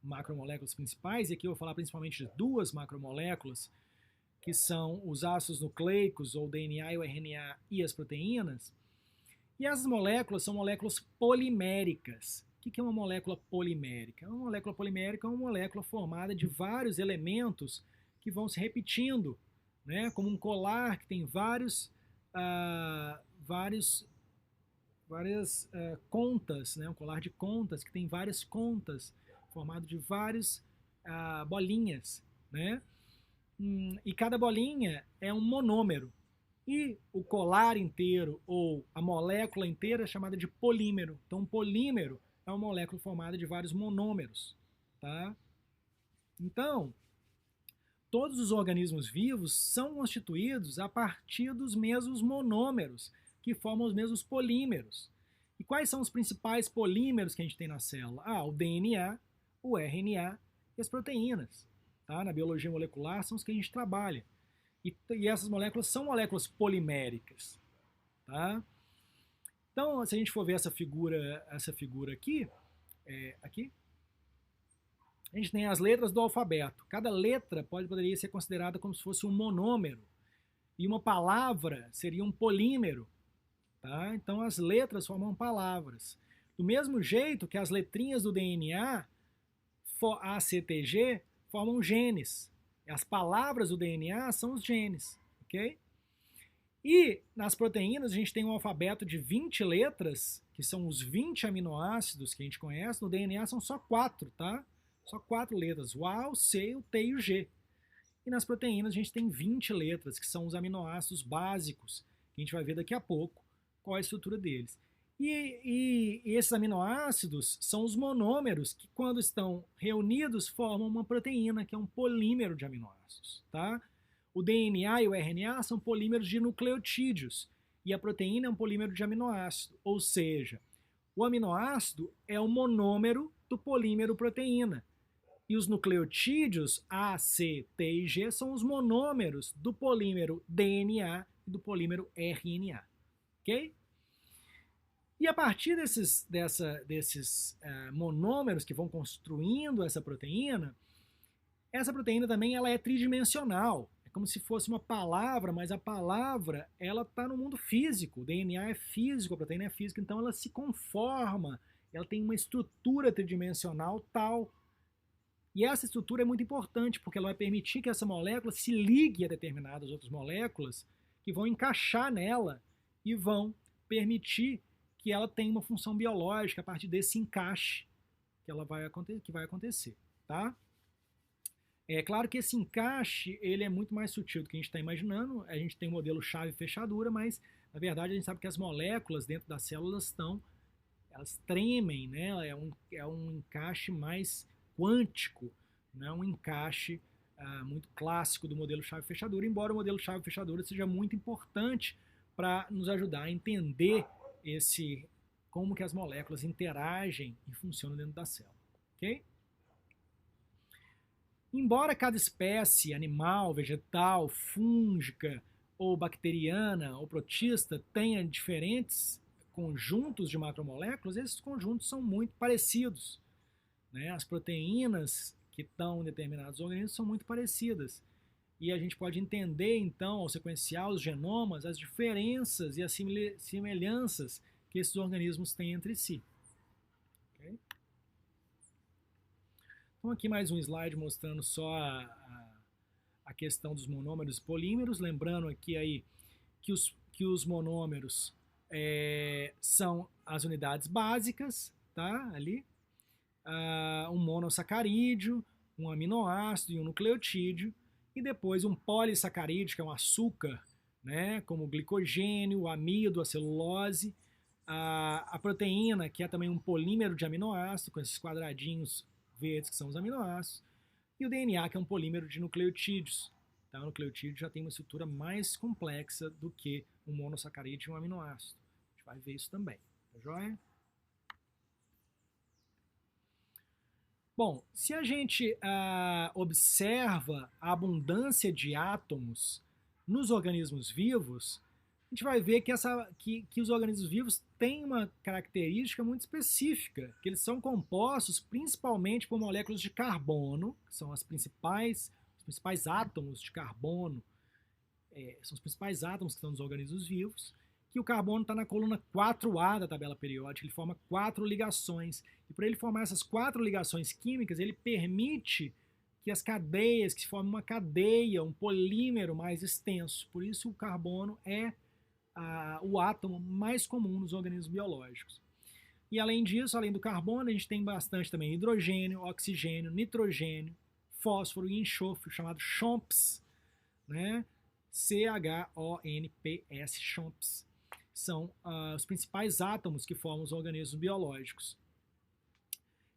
macromoléculas principais, e aqui eu vou falar principalmente de 2 macromoléculas, que são os ácidos nucleicos, ou DNA e o RNA, e as proteínas. E essas moléculas são moléculas poliméricas. O que é uma molécula polimérica? Uma molécula polimérica é uma molécula formada de vários elementos que vão se repetindo, né? Como um colar que tem várias contas, né? Um colar de contas que tem várias contas, formado de várias bolinhas, né? E cada bolinha é um monômero. E o colar inteiro, ou a molécula inteira, é chamada de polímero. Então, um polímero é uma molécula formada de vários monômeros, tá? Então, todos os organismos vivos são constituídos a partir dos mesmos monômeros, que formam os mesmos polímeros. E quais são os principais polímeros que a gente tem na célula? O DNA, o RNA e as proteínas. Tá? Na biologia molecular são os que a gente trabalha. E essas moléculas são moléculas poliméricas. Tá? Então, se a gente for ver essa figura aqui, a gente tem as letras do alfabeto. Cada letra poderia ser considerada como se fosse um monômero. E uma palavra seria um polímero. Tá? Então, as letras formam palavras. Do mesmo jeito que as letrinhas do DNA, ACTG, formam genes. As palavras do DNA são os genes. Ok? E nas proteínas a gente tem um alfabeto de 20 letras, que são os 20 aminoácidos que a gente conhece. No DNA são só 4, tá? Só 4 letras, o A, o C, o T e o G. E nas proteínas a gente tem 20 letras, que são os aminoácidos básicos, que a gente vai ver daqui a pouco qual é a estrutura deles. E esses aminoácidos são os monômeros que, quando estão reunidos, formam uma proteína, que é um polímero de aminoácidos. Tá? O DNA e o RNA são polímeros de nucleotídeos, e a proteína é um polímero de aminoácido, ou seja, o aminoácido é o monômero do polímero proteína. E os nucleotídeos A, C, T e G são os monômeros do polímero DNA e do polímero RNA. Ok? E a partir desses monômeros que vão construindo essa proteína também ela é tridimensional. É como se fosse uma palavra, mas a palavra ela está no mundo físico. O DNA é físico, a proteína é física, então ela se conforma, ela tem uma estrutura tridimensional tal. E essa estrutura é muito importante, porque ela vai permitir que essa molécula se ligue a determinadas outras moléculas que vão encaixar nela e vão permitir que ela tenha uma função biológica a partir desse encaixe que vai acontecer. Tá? É claro que esse encaixe ele é muito mais sutil do que a gente está imaginando. A gente tem o modelo chave-fechadura, mas na verdade a gente sabe que as moléculas dentro das células elas tremem, né? É um encaixe mais quântico, não é um encaixe muito clássico do modelo chave-fechadura, embora o modelo chave-fechadura seja muito importante para nos ajudar a entender como que as moléculas interagem e funcionam dentro da célula. Ok? Embora cada espécie, animal, vegetal, fúngica ou bacteriana ou protista tenha diferentes conjuntos de macromoléculas, esses conjuntos são muito parecidos. Né? As proteínas que estão em determinados organismos são muito parecidas. E a gente pode entender, então, ao sequenciar os genomas, as diferenças e as semelhanças que esses organismos têm entre si. Okay? Então aqui mais um slide mostrando só a questão dos monômeros e polímeros, lembrando aqui aí que os monômeros são as unidades básicas, tá? Ali, um monossacarídeo, um aminoácido e um nucleotídeo, e depois um polissacarídeo, que é um açúcar, né? Como o glicogênio, o amido, a celulose, a proteína, que é também um polímero de aminoácido, com esses quadradinhos verdes que são os aminoácidos, e o DNA, que é um polímero de nucleotídeos. Tá? O nucleotídeo já tem uma estrutura mais complexa do que um monossacarídeo e um aminoácido. A gente vai ver isso também. Tá joia? Bom, se a gente observa a abundância de átomos nos organismos vivos, a gente vai ver que os organismos vivos têm uma característica muito específica, que eles são compostos principalmente por moléculas de carbono, que são os principais átomos de carbono, são os principais átomos que estão nos organismos vivos, que o carbono está na coluna 4A da tabela periódica, ele forma 4 ligações, e para ele formar essas 4 ligações químicas, ele permite que as cadeias, que se forme uma cadeia, um polímero mais extenso, por isso o carbono é o átomo mais comum nos organismos biológicos. E além disso, além do carbono, a gente tem bastante também hidrogênio, oxigênio, nitrogênio, fósforo e enxofre, chamado CHOMPs, né? CHONPS, CHOMPs. São os principais átomos que formam os organismos biológicos.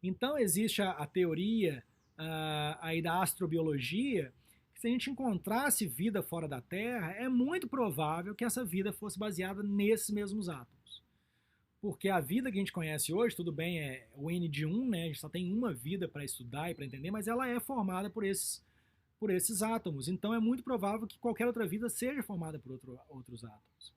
Então, existe a teoria aí da astrobiologia, que se a gente encontrasse vida fora da Terra, é muito provável que essa vida fosse baseada nesses mesmos átomos. Porque a vida que a gente conhece hoje, tudo bem, é o N de 1, né? A gente só tem uma vida para estudar e para entender, mas ela é formada por esses átomos. Então, é muito provável que qualquer outra vida seja formada por outros átomos.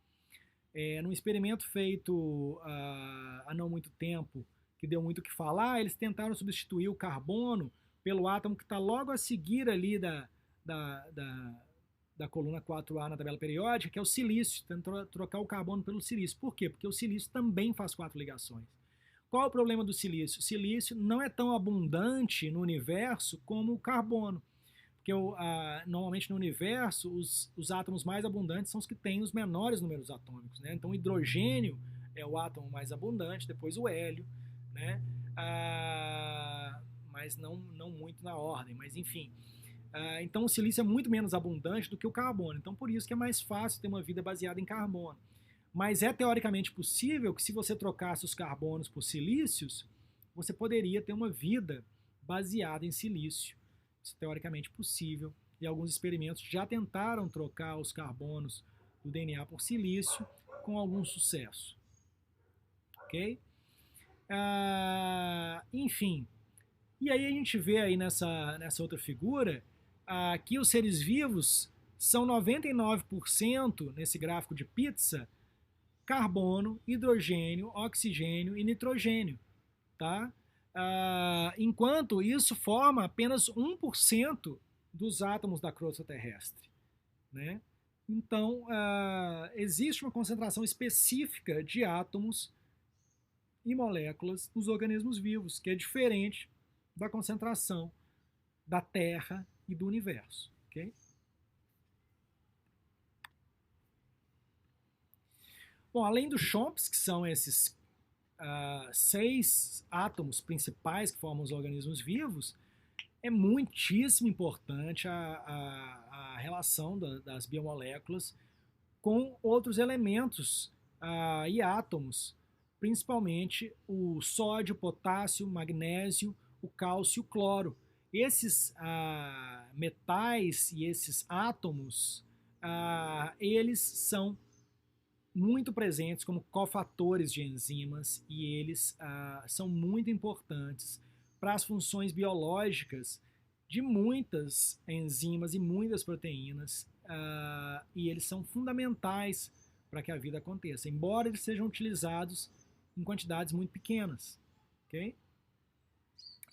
Num experimento feito há não muito tempo, que deu muito o que falar, eles tentaram substituir o carbono pelo átomo que está logo a seguir ali da coluna 4A na tabela periódica, que é o silício, tentou trocar o carbono pelo silício. Por quê? Porque o silício também faz 4 ligações. Qual é o problema do silício? O silício não é tão abundante no universo como o carbono. Porque normalmente no universo, os átomos mais abundantes são os que têm os menores números atômicos. Né? Então o hidrogênio é o átomo mais abundante, depois o hélio, né? Mas não muito na ordem, mas enfim. Então o silício é muito menos abundante do que o carbono, então por isso que é mais fácil ter uma vida baseada em carbono. Mas é teoricamente possível que se você trocasse os carbonos por silícios, você poderia ter uma vida baseada em silício. Isso é teoricamente possível, e alguns experimentos já tentaram trocar os carbonos do DNA por silício com algum sucesso. Ok? Enfim, e aí a gente vê aí nessa outra figura que os seres vivos são 99% nesse gráfico de pizza carbono, hidrogênio, oxigênio e nitrogênio, tá? Enquanto isso forma apenas 1% dos átomos da crosta terrestre, né? Então, existe uma concentração específica de átomos e moléculas nos organismos vivos, que é diferente da concentração da Terra e do universo. Okay? Bom, além dos CHOMPs, que são esses 6 átomos principais que formam os organismos vivos, é muitíssimo importante a relação das biomoléculas com outros elementos e átomos, principalmente o sódio, potássio, magnésio, o cálcio e o cloro. Esses metais e esses átomos, eles são muito presentes como cofatores de enzimas e eles são muito importantes para as funções biológicas de muitas enzimas e muitas proteínas e eles são fundamentais para que a vida aconteça, embora eles sejam utilizados em quantidades muito pequenas. Okay?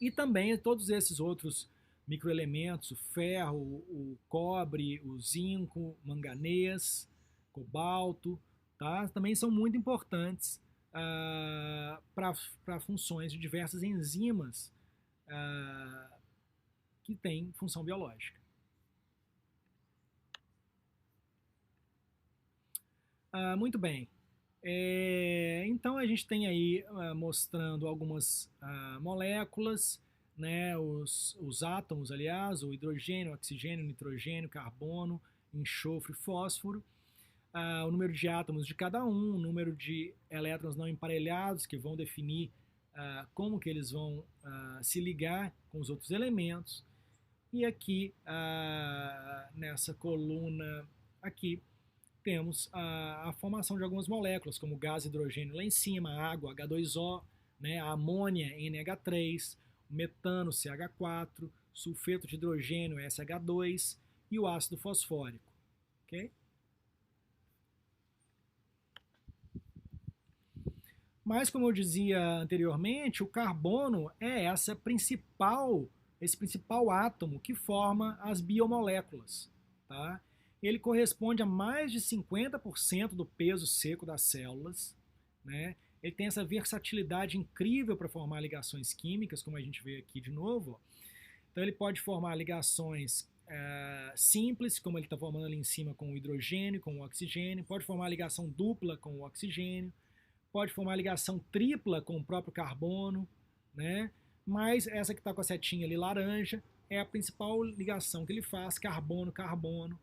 E também todos esses outros microelementos, o ferro, o cobre, o zinco, manganês, cobalto, tá? Também são muito importantes para funções de diversas enzimas que têm função biológica. Muito bem. Então a gente tem aí mostrando algumas moléculas, né, os átomos, aliás, o hidrogênio, o oxigênio, o nitrogênio, carbono, enxofre, fósforo, o número de átomos de cada um, o número de elétrons não emparelhados, que vão definir como que eles vão se ligar com os outros elementos. E aqui, nessa coluna aqui, temos a formação de algumas moléculas, como o gás hidrogênio lá em cima, a água, H2O, né, a amônia, NH3, o metano, CH4, sulfeto de hidrogênio, SH2 e o ácido fosfórico. Okay? Mas, como eu dizia anteriormente, o carbono é esse principal átomo que forma as biomoléculas. Tá? Ele corresponde a mais de 50% do peso seco das células. Né? Ele tem essa versatilidade incrível para formar ligações químicas, como a gente vê aqui de novo. Então, ele pode formar ligações simples, como ele está formando ali em cima com o hidrogênio, com o oxigênio. Pode formar ligação dupla com o oxigênio. Pode formar ligação tripla com o próprio carbono, né? Mas essa que está com a setinha ali laranja é a principal ligação que ele faz, carbono-carbono,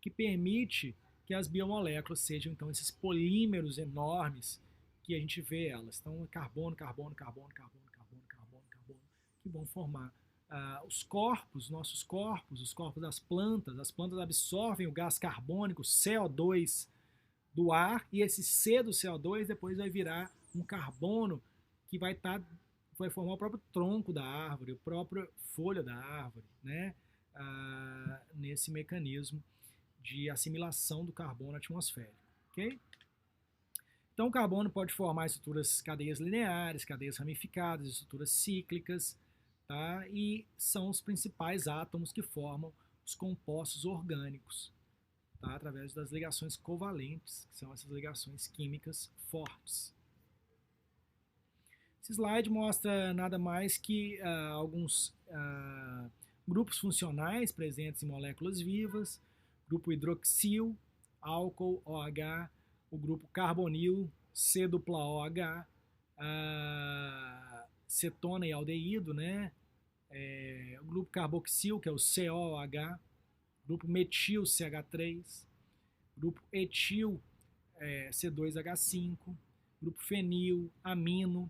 que permite que as biomoléculas sejam, então, esses polímeros enormes que a gente vê elas. Então, carbono, carbono, carbono, carbono, carbono, carbono, carbono, que vão formar os corpos, nossos corpos, os corpos das plantas. As plantas absorvem o gás carbônico, CO2, do ar, e esse C do CO2 depois vai virar um carbono que vai formar o próprio tronco da árvore, a própria folha da árvore, né? Nesse mecanismo de assimilação do carbono atmosférico. Okay? Então, o carbono pode formar estruturas, cadeias lineares, cadeias ramificadas, estruturas cíclicas, tá? E são os principais átomos que formam os compostos orgânicos. Tá, através das ligações covalentes, que são essas ligações químicas fortes. Esse slide mostra nada mais que alguns grupos funcionais presentes em moléculas vivas, grupo hidroxil, álcool, OH, o grupo carbonil, C-OH, cetona e aldeído, né? O grupo carboxil, que é o COOH, grupo metil, CH3, grupo etil, C2H5, grupo fenil, amino,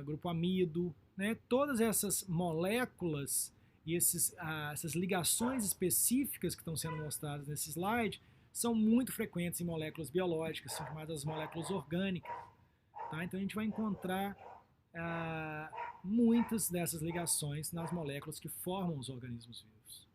grupo amido, né? Todas essas moléculas e essas ligações específicas que estão sendo mostradas nesse slide são muito frequentes em moléculas biológicas, são chamadas moléculas orgânicas. Tá? Então a gente vai encontrar muitas dessas ligações nas moléculas que formam os organismos vivos.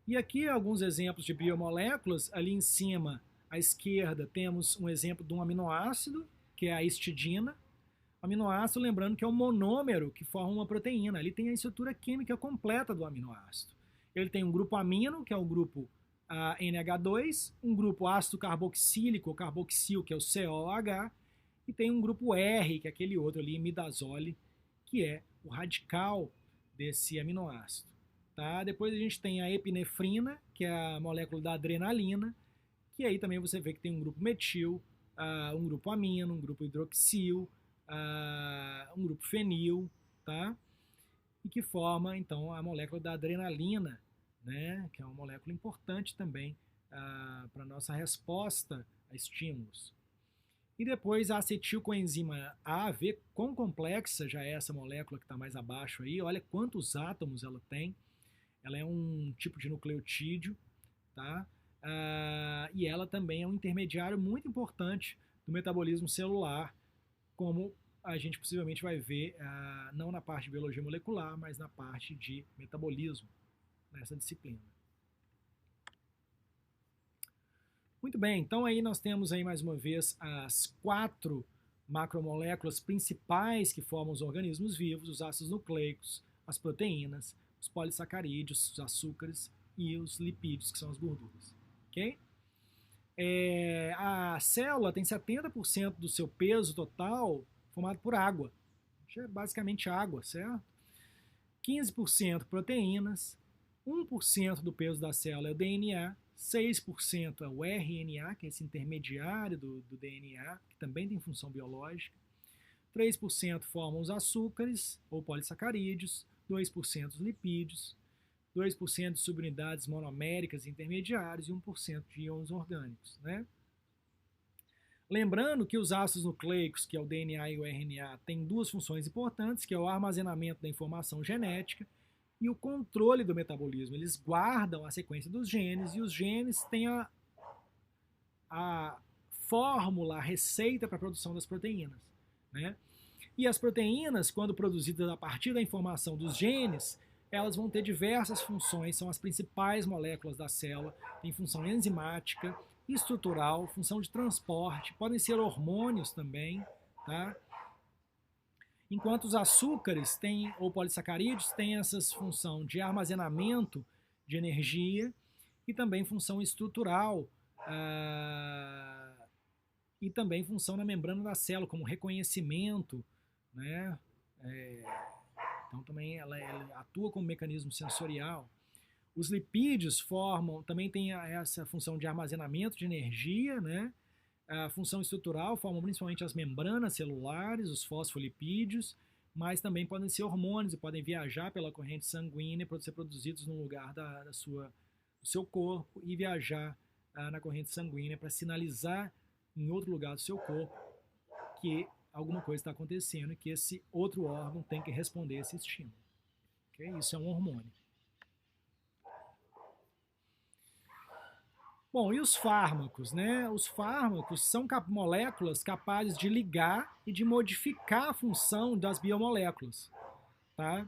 E aqui alguns exemplos de biomoléculas. Ali em cima, à esquerda, temos um exemplo de um aminoácido, que é a histidina. Aminoácido, lembrando que é um monômero que forma uma proteína. Ali tem a estrutura química completa do aminoácido. Ele tem um grupo amino, que é o grupo NH2, um grupo ácido carboxílico, ou carboxil, que é o COOH, e tem um grupo R, que é aquele outro ali, imidazole, que é o radical desse aminoácido. Tá? Depois a gente tem a epinefrina, que é a molécula da adrenalina, que aí também você vê que tem um grupo metil, um grupo amino, um grupo hidroxil, um grupo fenil, tá? E que forma, então, a molécula da adrenalina, né? Que é uma molécula importante também para a nossa resposta a estímulos. E depois a acetilcoenzima A, vê quão complexa já é essa molécula que está mais abaixo aí, olha quantos átomos ela tem. Ela é um tipo de nucleotídeo, tá? E ela também é um intermediário muito importante do metabolismo celular, como a gente possivelmente vai ver, não na parte de biologia molecular, mas na parte de metabolismo, nessa disciplina. Muito bem, então aí nós temos aí mais uma vez as 4 macromoléculas principais que formam os organismos vivos, os ácidos nucleicos, as proteínas, os polissacarídeos, os açúcares e os lipídios, que são as gorduras. Ok? A célula tem 70% do seu peso total formado por água. Isso é basicamente água, certo? 15% proteínas, 1% do peso da célula é o DNA, 6% é o RNA, que é esse intermediário do DNA, que também tem função biológica, 3% formam os açúcares ou polissacarídeos, 2% os lipídios, 2% de subunidades monoméricas intermediárias e 1% de íons orgânicos, né? Lembrando que os ácidos nucleicos, que é o DNA e o RNA, têm duas funções importantes, que é o armazenamento da informação genética e o controle do metabolismo. Eles guardam a sequência dos genes e os genes têm a fórmula, a receita para a produção das proteínas, né? E as proteínas, quando produzidas a partir da informação dos genes, elas vão ter diversas funções, são as principais moléculas da célula, tem função enzimática, estrutural, função de transporte, podem ser hormônios também, tá? Enquanto os açúcares ou polissacarídeos têm essa função de armazenamento de energia e também função estrutural e também função na membrana da célula, como reconhecimento, né? Então também ela atua como mecanismo sensorial. Os lipídios também tem essa função de armazenamento de energia, né? A função estrutural formam principalmente as membranas celulares, os fosfolipídios, mas também podem ser hormônios e podem viajar pela corrente sanguínea para ser produzidos no lugar do seu corpo e viajar na corrente sanguínea para sinalizar em outro lugar do seu corpo que alguma coisa está acontecendo e que esse outro órgão tem que responder a esse estímulo. Okay? Isso é um hormônio. Bom, e os fármacos, né? Os fármacos são moléculas capazes de ligar e de modificar a função das biomoléculas, tá?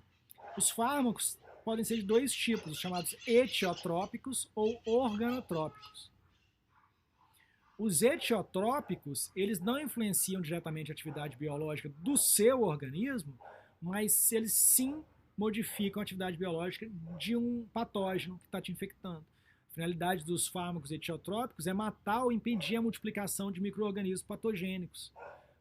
Os fármacos podem ser de dois tipos, os chamados etiotrópicos ou organotrópicos. Os etiotrópicos, eles não influenciam diretamente a atividade biológica do seu organismo, mas eles sim modificam a atividade biológica de um patógeno que está te infectando. A finalidade dos fármacos etiotrópicos é matar ou impedir a multiplicação de micro-organismos patogênicos.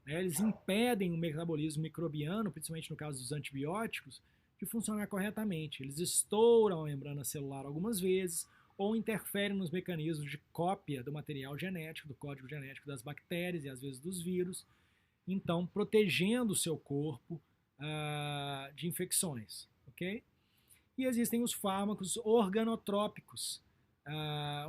Eles impedem o metabolismo microbiano, principalmente no caso dos antibióticos, de funcionar corretamente. Eles estouram a membrana celular algumas vezes ou interferem nos mecanismos de cópia do material genético, do código genético das bactérias e às vezes dos vírus, então protegendo o seu corpo de infecções, ok? E existem os fármacos organotrópicos.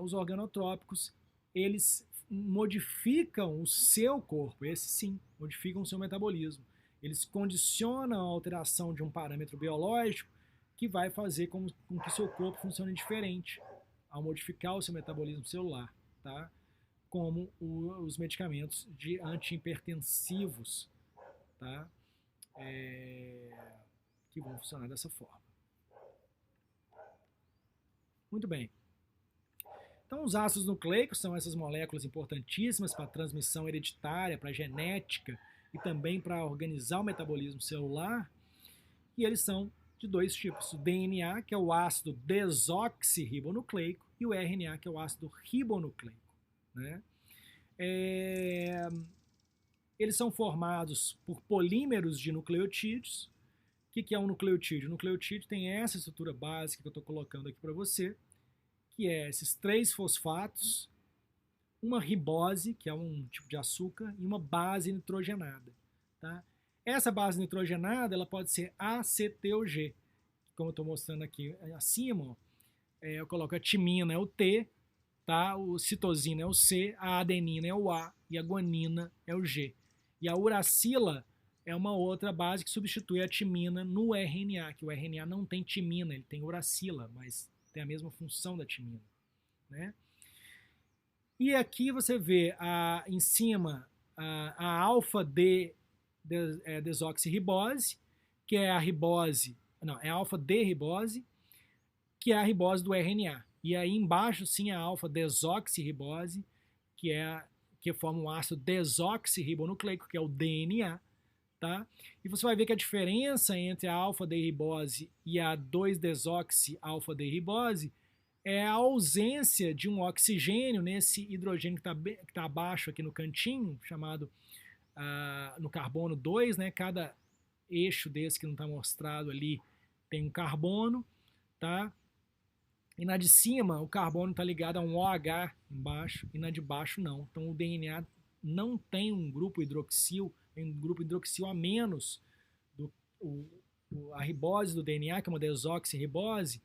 Os organotrópicos, eles modificam o seu corpo, esses sim, modificam o seu metabolismo. Eles condicionam a alteração de um parâmetro biológico que vai fazer com que o seu corpo funcione diferente ao modificar o seu metabolismo celular, tá? Como os medicamentos de antihipertensivos, tá? Que vão funcionar dessa forma. Muito bem. Então, os ácidos nucleicos são essas moléculas importantíssimas para a transmissão hereditária, para a genética e também para organizar o metabolismo celular. E eles são de dois tipos, o DNA, que é o ácido desoxirribonucleico, e o RNA, que é o ácido ribonucleico, né? Eles são formados por polímeros de nucleotídeos. O que é um nucleotídeo? O nucleotídeo tem essa estrutura básica que eu estou colocando aqui para você, que é esses 3 fosfatos, uma ribose, que é um tipo de açúcar, e uma base nitrogenada, tá? Essa base nitrogenada ela pode ser ACT ou G, como eu estou mostrando aqui acima. Ó, eu coloco a timina é o T, tá? O citosina é o C, a adenina é o A e a guanina é o G. E a uracila é uma outra base que substitui a timina no RNA, que o RNA não tem timina, ele tem uracila, mas tem a mesma função da timina, né? E aqui você vê em cima a alfa-D-desoxirribose, que é a ribose, não, é a alfa-D-ribose, que é a ribose do RNA. E aí embaixo sim a alfa-desoxirribose, que forma um ácido desoxirribonucleico, que é o DNA, tá? E você vai ver que a diferença entre a alfa-D-ribose e a 2-desoxi-alfa-D-ribose é a ausência de um oxigênio nesse hidrogênio que tá abaixo aqui no cantinho, chamado no carbono 2, né? Cada eixo desse que não está mostrado ali tem um carbono, tá? E na de cima, o carbono está ligado a um OH embaixo e na de baixo não. Então o DNA não tem um grupo hidroxil, tem um grupo hidroxil a menos. A ribose do DNA, que é uma desoxirribose,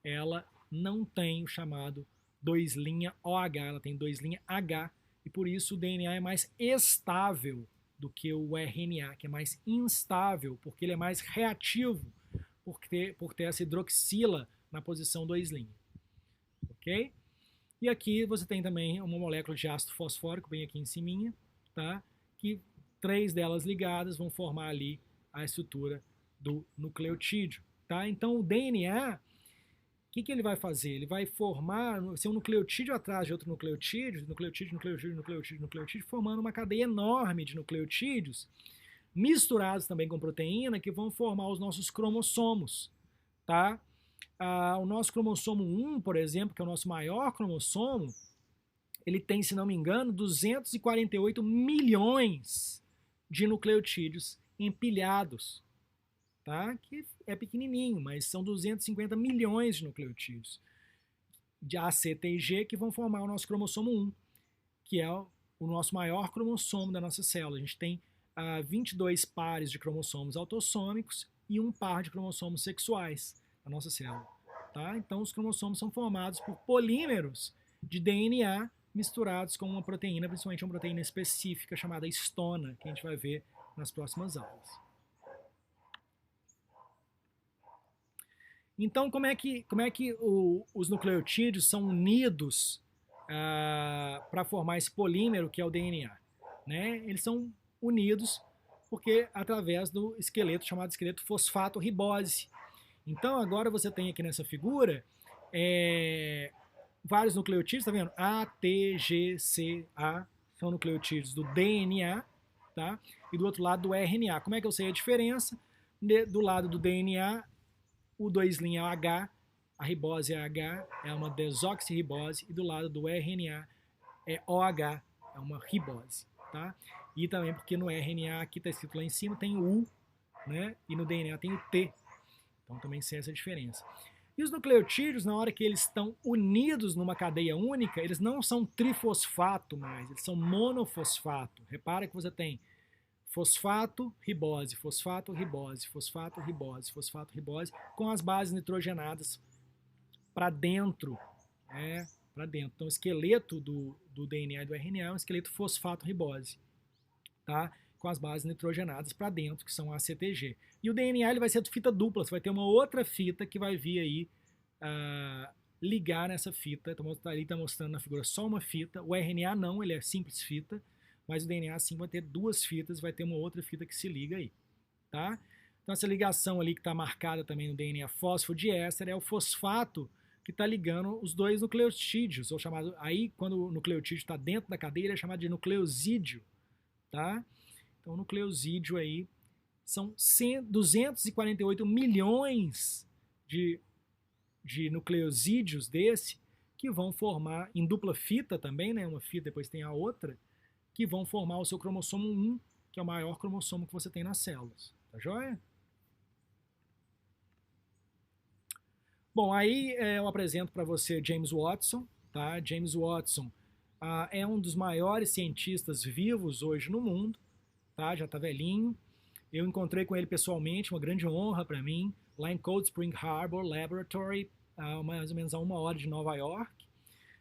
ela não tem o chamado 2' OH, ela tem 2' H, e por isso o DNA é mais estável do que o RNA, que é mais instável, porque ele é mais reativo, por ter essa hidroxila na posição 2'. Ok? E aqui você tem também uma molécula de ácido fosfórico, bem aqui em cima, tá? Que 3 delas ligadas vão formar ali a estrutura do nucleotídeo, tá? Então o DNA, o que ele vai fazer? Ele vai formar um nucleotídeo atrás de outro nucleotídeo, formando uma cadeia enorme de nucleotídeos, misturados também com proteína, que vão formar os nossos cromossomos, tá? O nosso cromossomo 1, por exemplo, que é o nosso maior cromossomo, ele tem, se não me engano, 248 milhões de nucleotídeos empilhados, tá? Que é pequenininho, mas são 250 milhões de nucleotídeos de A, C, T e G que vão formar o nosso cromossomo 1, que é o nosso maior cromossomo da nossa célula. A gente tem 22 pares de cromossomos autossômicos e um par de cromossomos sexuais na nossa célula, tá? Então os cromossomos são formados por polímeros de DNA misturados com uma proteína, principalmente uma proteína específica chamada histona, que a gente vai ver nas próximas aulas. Então, como é que os nucleotídeos são unidos para formar esse polímero que é o DNA? Né? Eles são unidos porque através do esqueleto chamado esqueleto fosfato-ribose. Então, agora você tem aqui nessa figura vários nucleotídeos, tá vendo? A, T, G, C, A são nucleotídeos do DNA, tá? E do outro lado do RNA. Como é que eu sei a diferença? Do lado do DNA, o 2' é o H, a ribose é H, é uma desoxirribose, e do lado do RNA é OH, é uma ribose, tá? E também porque no RNA, aqui está escrito lá em cima, tem o U, né? E no DNA tem o T. Então também sei essa diferença. E os nucleotídeos, na hora que eles estão unidos numa cadeia única, eles não são trifosfato mais, eles são monofosfato. Repara que você tem fosfato, ribose, fosfato, ribose, fosfato, ribose, fosfato, ribose, com as bases nitrogenadas para dentro, para dentro. Então o esqueleto do DNA e do RNA é um esqueleto fosfato-ribose, tá? Com as bases nitrogenadas para dentro, que são ACTG. E o DNA ele vai ser de fita dupla, você vai ter uma outra fita que vai vir aí ligar nessa fita. Ali está mostrando na figura só uma fita, o RNA não, ele é simples fita, mas o DNA sim vai ter 2 fitas, vai ter uma outra fita que se liga aí, tá? Então essa ligação ali que está marcada também no DNA fosfodiéster é o fosfato que está ligando os 2 nucleotídeos, ou chamado, aí quando o nucleotídeo está dentro da cadeia, ele é chamado de nucleosídeo, tá? Então o nucleosídeo aí são 248 milhões de nucleosídeos desse que vão formar em dupla fita também, né? Uma fita depois tem a outra, que vão formar o seu cromossomo 1, que é o maior cromossomo que você tem nas células. Tá joia? Bom, aí eu apresento para você James Watson. Tá? James Watson é um dos maiores cientistas vivos hoje no mundo. Tá? Já está velhinho. Eu encontrei com ele pessoalmente, uma grande honra para mim, lá em Cold Spring Harbor Laboratory, mais ou menos a 1 hora de Nova York.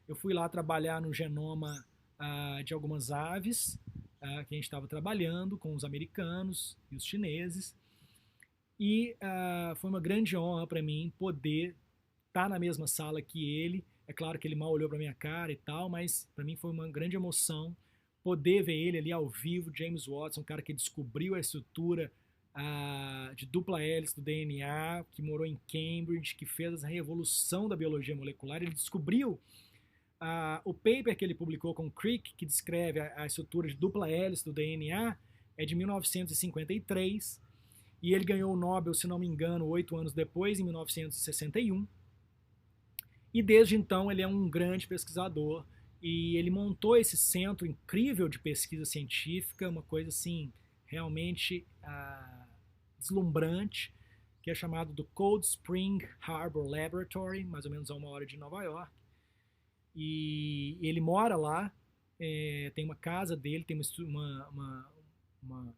Eu fui lá trabalhar no genoma de algumas aves que a gente estava trabalhando com os americanos e os chineses. E foi uma grande honra para mim poder estar na mesma sala que ele. É claro que ele mal olhou para minha cara e tal, mas para mim foi uma grande emoção poder ver ele ali ao vivo, James Watson, um cara que descobriu a estrutura de dupla hélice do DNA, que morou em Cambridge, que fez a revolução da biologia molecular. Ele descobriu o paper que ele publicou com Crick, que descreve a estrutura de dupla hélice do DNA, é de 1953, e ele ganhou o Nobel, se não me engano, 8 anos depois, em 1961. E desde então ele é um grande pesquisador e ele montou esse centro incrível de pesquisa científica, uma coisa assim realmente deslumbrante, que é chamado do Cold Spring Harbor Laboratory, mais ou menos a 1 hora de Nova York. E ele mora lá, tem uma casa dele, tem uma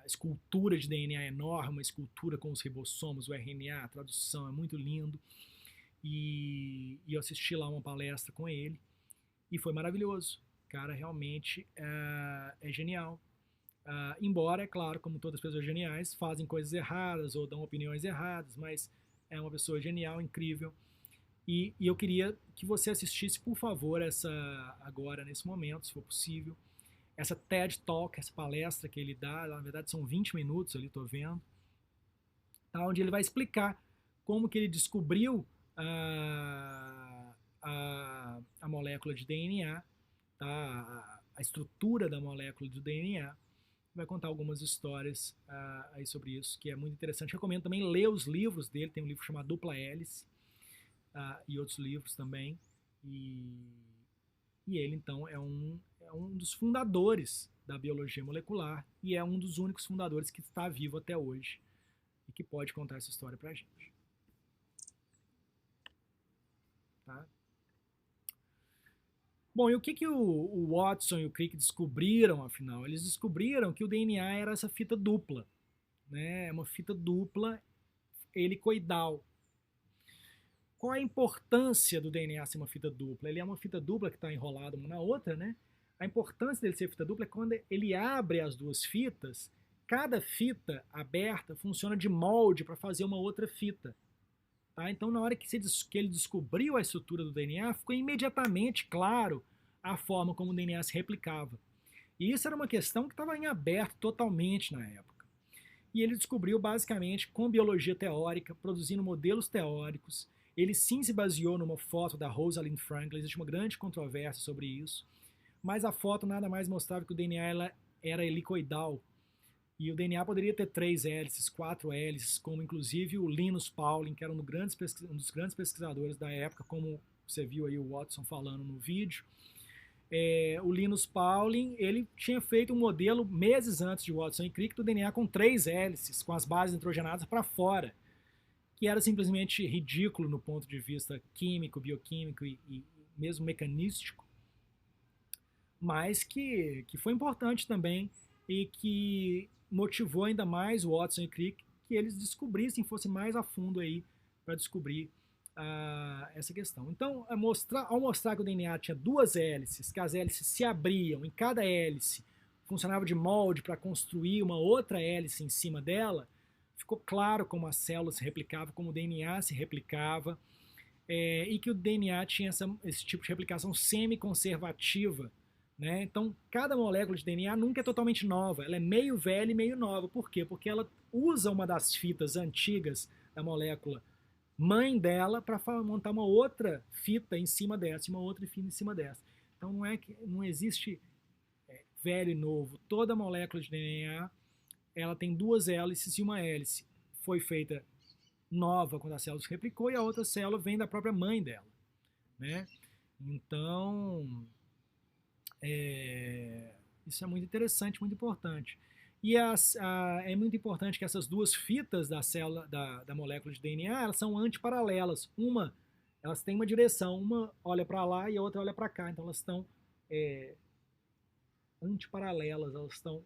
escultura de DNA enorme, uma escultura com os ribossomos, o RNA, a tradução é muito lindo. E eu assisti lá uma palestra com ele e foi maravilhoso. O cara realmente é genial. Embora, é claro, como todas as pessoas geniais, fazem coisas erradas ou dão opiniões erradas, mas é uma pessoa genial, incrível. E eu queria que você assistisse, por favor, agora, nesse momento, se for possível, essa TED Talk, essa palestra que ele dá, na verdade são 20 minutos ali, estou vendo, tá, onde ele vai explicar como que ele descobriu a molécula de DNA, tá? A estrutura da molécula do DNA. Vai contar algumas histórias aí sobre isso, que é muito interessante. Recomendo também ler os livros dele, tem um livro chamado Dupla Hélice, e outros livros também. E ele, então, é um dos fundadores da biologia molecular e é um dos únicos fundadores que está vivo até hoje e que pode contar essa história pra gente. Tá? Bom, e o que o Watson e o Crick descobriram, afinal? Eles descobriram que o DNA era essa fita dupla, né? É uma fita dupla helicoidal. Qual a importância do DNA ser uma fita dupla? Ele é uma fita dupla que está enrolada uma na outra, né? A importância dele ser fita dupla é quando ele abre as duas fitas, cada fita aberta funciona de molde para fazer uma outra fita. Tá? Então, na hora que ele descobriu a estrutura do DNA, ficou imediatamente claro a forma como o DNA se replicava. E isso era uma questão que estava em aberto totalmente na época. E ele descobriu basicamente com biologia teórica, produzindo modelos teóricos. Ele sim se baseou numa foto da Rosalind Franklin, existe uma grande controvérsia sobre isso, mas a foto nada mais mostrava que o DNA era helicoidal. E o DNA poderia ter 3 hélices, 4 hélices, como inclusive o Linus Pauling, que era um dos grandes pesquisadores da época, como você viu aí o Watson falando no vídeo. O Linus Pauling, ele tinha feito um modelo meses antes de Watson e Crick do DNA com 3 hélices, com as bases nitrogenadas para fora, que era simplesmente ridículo no ponto de vista químico, bioquímico e mesmo mecanístico, mas que foi importante também e que motivou ainda mais o Watson e Crick que eles descobrissem, fossem mais a fundo aí para descobrir essa questão. Então, ao mostrar que o DNA tinha 2 hélices, que as hélices se abriam, em cada hélice funcionava de molde para construir uma outra hélice em cima dela, ficou claro como as células se replicavam, como o DNA se replicava, e que o DNA tinha esse tipo de replicação semi-conservativa. Né? Então, cada molécula de DNA nunca é totalmente nova, ela é meio velha e meio nova. Por quê? Porque ela usa uma das fitas antigas da molécula mãe dela para montar uma outra fita em cima dessa, uma outra fita em cima dessa. Então, não existe velho e novo. Toda molécula de DNA ela tem 2 hélices e uma hélice. Foi feita nova quando a célula se replicou e a outra célula vem da própria mãe dela. Né? Então, isso é muito interessante, muito importante. E é muito importante que essas 2 fitas da célula, da molécula de DNA, elas são antiparalelas. Elas têm uma direção, uma olha para lá e a outra olha para cá. Então elas estão antiparalelas, elas estão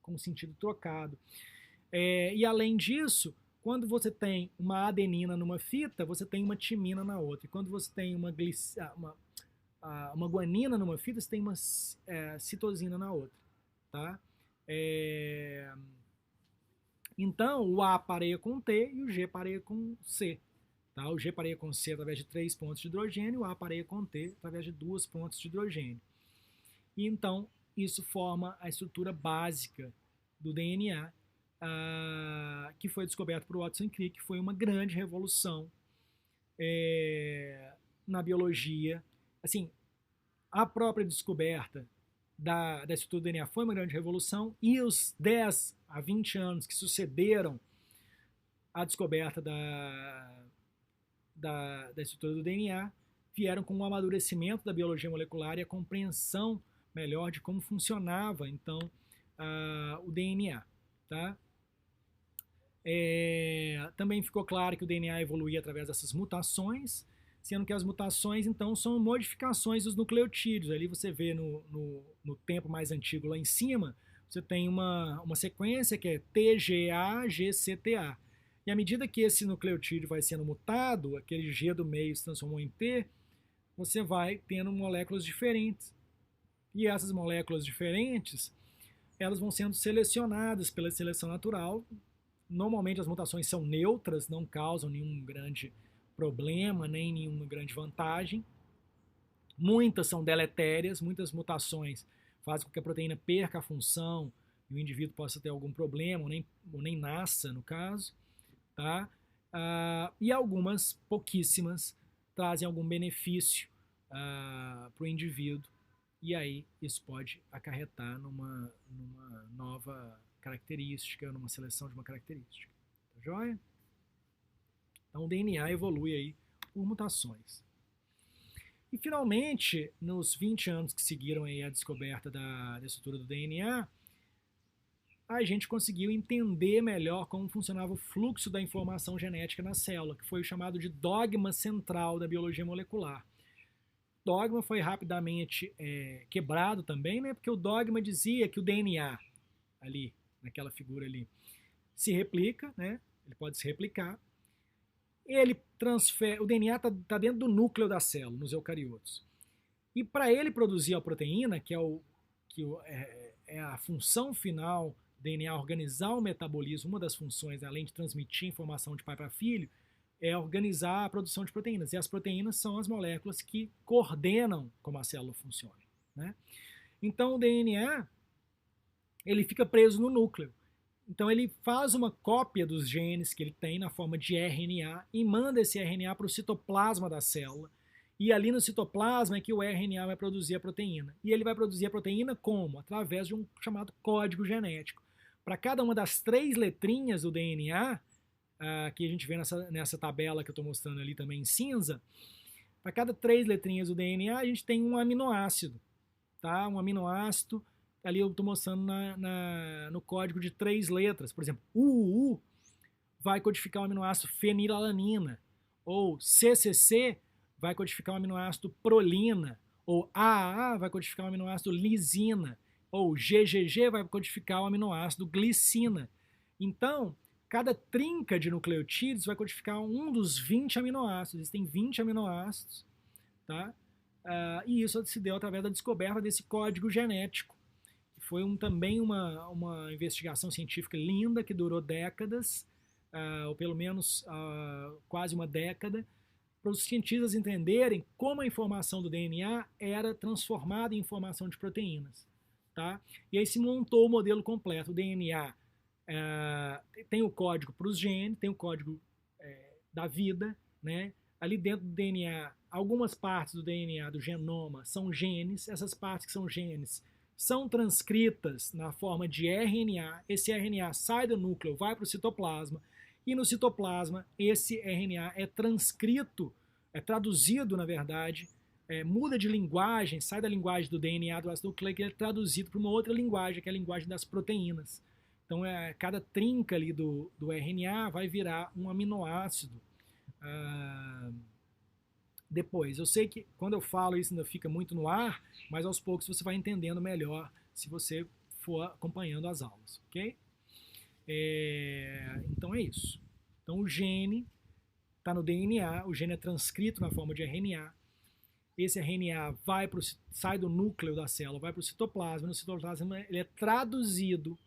com sentido trocado. E além disso, quando você tem uma adenina numa fita, você tem uma timina na outra. E quando você tem uma guanina numa fita, você tem uma citosina na outra. Tá? Então, o A pareia com T e o G pareia com C. Tá? O G pareia com C através de 3 pontos de hidrogênio, o A pareia com T através de 2 pontos de hidrogênio. E então, isso forma a estrutura básica do DNA, que foi descoberto por Watson e Crick, que foi uma grande revolução na biologia. Assim, a própria descoberta da estrutura do DNA foi uma grande revolução e os 10 a 20 anos que sucederam à descoberta da estrutura do DNA vieram com o amadurecimento da biologia molecular e a compreensão melhor de como funcionava, então, o DNA. Tá? Também ficou claro que o DNA evoluía através dessas mutações, sendo que as mutações, então, são modificações dos nucleotídeos. Ali você vê no tempo mais antigo lá em cima, você tem uma sequência que é TGA-GCTA. E à medida que esse nucleotídeo vai sendo mutado, aquele G do meio se transformou em T, você vai tendo moléculas diferentes. E essas moléculas diferentes, elas vão sendo selecionadas pela seleção natural. Normalmente as mutações são neutras, não causam nenhum grande problema, nem nenhuma grande vantagem. Muitas são deletérias, muitas mutações fazem com que a proteína perca a função e o indivíduo possa ter algum problema, ou nem nasça, no caso. Tá? E algumas, pouquíssimas, trazem algum benefício para o indivíduo. E aí isso pode acarretar numa nova característica, numa seleção de uma característica. Tá joia? Então o DNA evolui aí por mutações. E finalmente, nos 20 anos que seguiram aí a descoberta da estrutura do DNA, a gente conseguiu entender melhor como funcionava o fluxo da informação genética na célula, que foi o chamado de dogma central da biologia molecular. O dogma foi rapidamente quebrado também, né? Porque o dogma dizia que o DNA, ali, naquela figura ali, se replica, né? Ele pode se replicar. Ele transfere, o DNA está dentro do núcleo da célula, nos eucariotos. E para ele produzir a proteína, que é a função final do DNA, organizar o metabolismo, uma das funções, além de transmitir informação de pai para filho, é organizar a produção de proteínas. E as proteínas são as moléculas que coordenam como a célula funciona. Né? Então o DNA ele fica preso no núcleo. Então ele faz uma cópia dos genes que ele tem na forma de RNA e manda esse RNA para o citoplasma da célula. E ali no citoplasma é que o RNA vai produzir a proteína. E ele vai produzir a proteína como? Através de um chamado código genético. Para cada uma das 3 letrinhas do DNA, que a gente vê nessa tabela que eu estou mostrando ali também em cinza, para cada 3 letrinhas do DNA a gente tem um aminoácido. Tá? Um aminoácido, ali eu estou mostrando no código de 3 letras. Por exemplo, UU vai codificar o aminoácido fenilalanina, ou CCC vai codificar o aminoácido prolina, ou AAA vai codificar o aminoácido lisina, ou GGG vai codificar o aminoácido glicina. Então, cada trinca de nucleotídeos vai codificar um dos 20 aminoácidos. Existem 20 aminoácidos, tá? E isso se deu através da descoberta desse código genético. Foi também uma investigação científica linda que durou décadas, ou pelo menos quase uma década, para os cientistas entenderem como a informação do DNA era transformada em informação de proteínas. Tá? E aí se montou o modelo completo. O DNA tem o código para os genes, tem o código da vida, né? Ali dentro do DNA, algumas partes do DNA, do genoma, são genes. Essas partes que são genes são transcritas na forma de RNA. Esse RNA sai do núcleo, vai para o citoplasma, e no citoplasma esse RNA é transcrito, é traduzido, na verdade, muda de linguagem, sai da linguagem do DNA, do ácido nucleico, e é traduzido para uma outra linguagem, que é a linguagem das proteínas. Então, cada trinca ali do RNA vai virar um aminoácido. Depois, eu sei que quando eu falo isso ainda fica muito no ar, mas aos poucos você vai entendendo melhor se você for acompanhando as aulas, ok? Então é isso. Então o gene está no DNA, o gene é transcrito na forma de RNA, esse RNA sai do núcleo da célula, vai para o citoplasma, no citoplasma ele é traduzido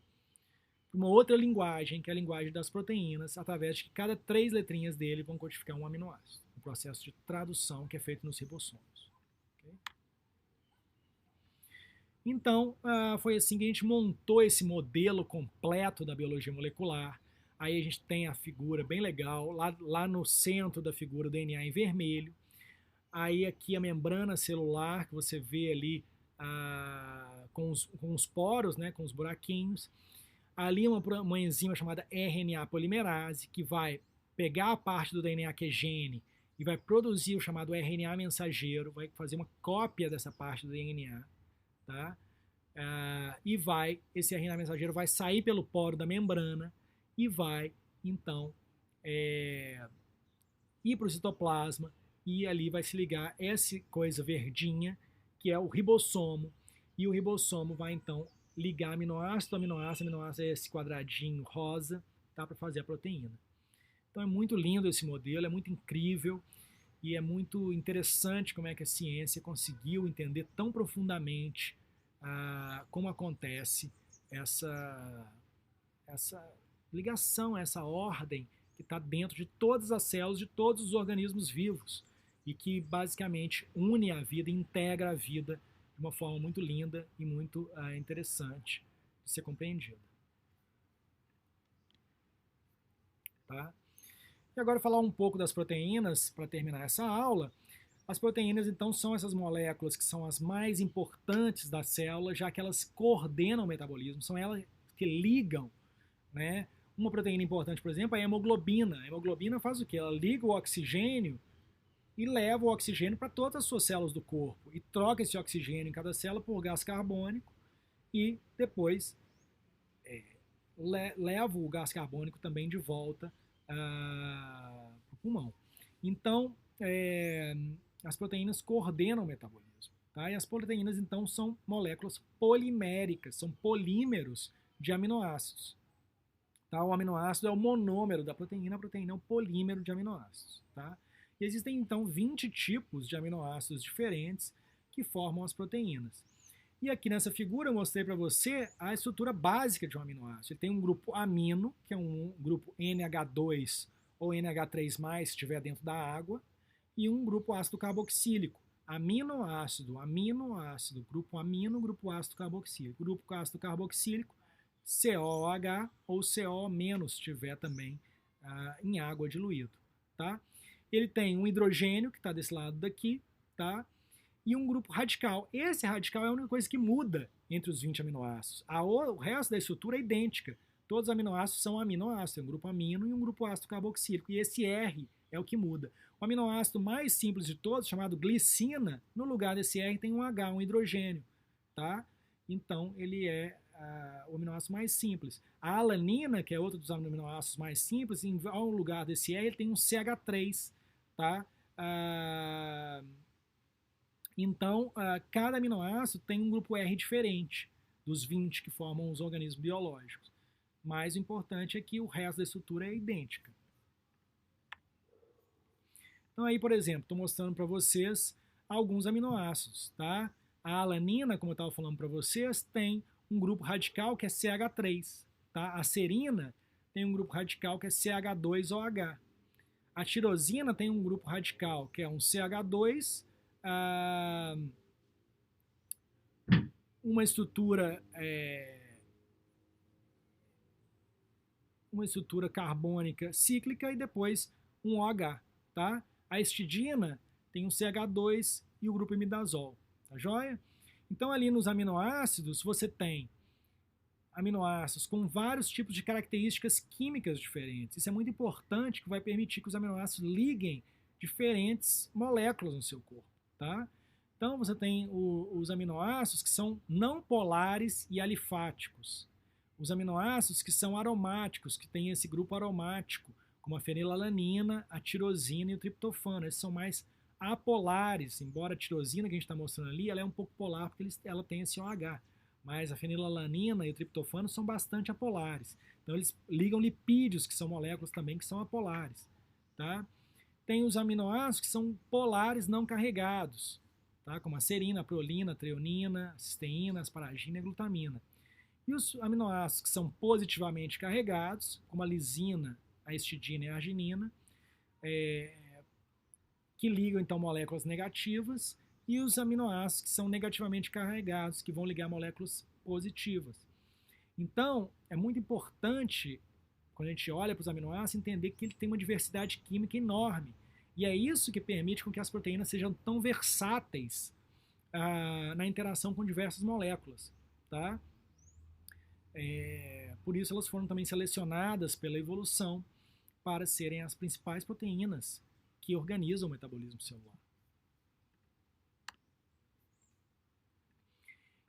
para uma outra linguagem, que é a linguagem das proteínas, através de que cada 3 letrinhas dele vão codificar um aminoácido. Um processo de tradução que é feito nos ribossomos. Okay? Então, foi assim que a gente montou esse modelo completo da biologia molecular. Aí a gente tem a figura bem legal, lá no centro da figura, o DNA em vermelho. Aí aqui a membrana celular, que você vê ali com os poros, né, com os buraquinhos. Ali uma enzima chamada RNA polimerase, que vai pegar a parte do DNA que é gene e vai produzir o chamado RNA mensageiro, vai fazer uma cópia dessa parte do DNA, tá? E esse RNA mensageiro vai sair pelo poro da membrana e vai, então, ir para o citoplasma e ali vai se ligar essa coisa verdinha, que é o ribossomo, e o ribossomo vai, então, ligar aminoácido, aminoácido é esse quadradinho rosa, tá? Para fazer a proteína. Então é muito lindo esse modelo, é muito incrível e é muito interessante como é que a ciência conseguiu entender tão profundamente como acontece essa ligação, essa ordem que está dentro de todas as células de todos os organismos vivos e que basicamente une a vida, integra a vida de uma forma muito linda e muito interessante de ser compreendida. Tá? E agora falar um pouco das proteínas para terminar essa aula. As proteínas, então, são essas moléculas que são as mais importantes da célula, já que elas coordenam o metabolismo, são elas que ligam, né? Uma proteína importante, por exemplo, é a hemoglobina. A hemoglobina faz o quê? Ela liga o oxigênio e leva o oxigênio para todas as suas células do corpo e troca esse oxigênio em cada célula por gás carbônico e depois leva o gás carbônico também de volta para o pulmão. Então, as proteínas coordenam o metabolismo. Tá? E as proteínas, então, são moléculas poliméricas, são polímeros de aminoácidos. Tá? O aminoácido é o monômero da proteína, a proteína é um polímero de aminoácidos. Tá? E existem, então, 20 tipos de aminoácidos diferentes que formam as proteínas. E aqui nessa figura eu mostrei para você a estrutura básica de um aminoácido. Ele tem um grupo amino, que é um grupo NH2 ou NH3+, se estiver dentro da água, e um grupo ácido carboxílico. Aminoácido, grupo amino, grupo ácido carboxílico. Grupo ácido carboxílico, COOH ou CO- se tiver também em água diluído. Tá? Ele tem um hidrogênio, que está desse lado daqui, tá? E um grupo radical. Esse radical é a única coisa que muda entre os 20 aminoácidos. O resto da estrutura é idêntica. Todos os aminoácidos são aminoácidos, tem um grupo amino e um grupo ácido carboxílico. E esse R é o que muda. O aminoácido mais simples de todos, chamado glicina, no lugar desse R tem um H, um hidrogênio. Tá? Então, ele é o aminoácido mais simples. A alanina, que é outro dos aminoácidos mais simples, ao lugar desse R, ele tem um CH3. Tá? Então, cada aminoácido tem um grupo R diferente dos 20 que formam os organismos biológicos. Mas o importante é que o resto da estrutura é idêntica. Então aí, por exemplo, estou mostrando para vocês alguns aminoácidos. Tá? A alanina, como eu estava falando para vocês, tem um grupo radical que é CH3. Tá? A serina tem um grupo radical que é CH2OH. A tirosina tem um grupo radical que é um CH2, uma estrutura carbônica cíclica e depois um OH. Tá? A histidina tem um CH2 e o grupo imidazol. Tá joia? Então, ali nos aminoácidos, você tem aminoácidos com vários tipos de características químicas diferentes. Isso é muito importante, que vai permitir que os aminoácidos liguem diferentes moléculas no seu corpo. Tá? Então, você tem os aminoácidos que são não polares e alifáticos. Os aminoácidos que são aromáticos, que tem esse grupo aromático, como a fenilalanina, a tirosina e o triptofano. Esses são mais apolares, embora a tirosina que a gente está mostrando ali, ela é um pouco polar porque ela tem esse OH. Mas a fenilalanina e o triptofano são bastante apolares. Então, eles ligam lipídios, que são moléculas também que são apolares. Tá? Tem os aminoácidos que são polares não carregados, tá? Como a serina, a prolina, a treonina, a cisteína, a asparagina e a glutamina. E os aminoácidos que são positivamente carregados, como a lisina, a histidina e a arginina, que ligam então moléculas negativas, e os aminoácidos que são negativamente carregados, que vão ligar moléculas positivas. Então, é muito importante, quando a gente olha para os aminoácidos, entender que ele tem uma diversidade química enorme. E é isso que permite com que as proteínas sejam tão versáteis na interação com diversas moléculas. Tá? Por isso elas foram também selecionadas pela evolução para serem as principais proteínas que organiza o metabolismo celular.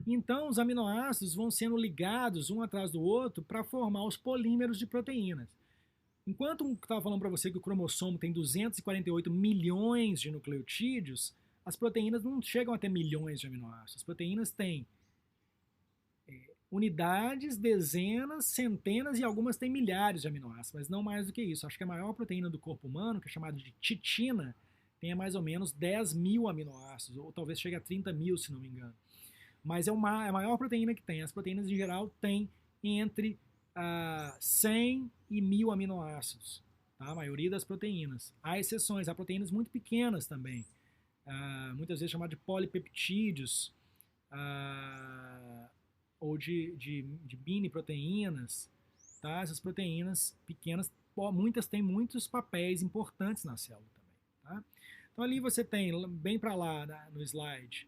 Então, os aminoácidos vão sendo ligados um atrás do outro para formar os polímeros de proteínas. Enquanto eu estava falando para você que o cromossomo tem 248 milhões de nucleotídeos, as proteínas não chegam a ter milhões de aminoácidos. As proteínas têm unidades, dezenas, centenas e algumas têm milhares de aminoácidos, mas não mais do que isso. Acho que a maior proteína do corpo humano, que é chamada de titina, tem mais ou menos 10 mil aminoácidos, ou talvez chegue a 30 mil, se não me engano. Mas é a maior proteína que tem. As proteínas, em geral, têm entre 100 e 1000 aminoácidos. Tá? A maioria das proteínas. Há exceções, há proteínas muito pequenas também. Muitas vezes chamadas de polipeptídeos, ou de mini proteínas. Tá? Essas proteínas pequenas, muitas têm muitos papéis importantes na célula também. Tá? Então ali você tem, bem para lá no slide,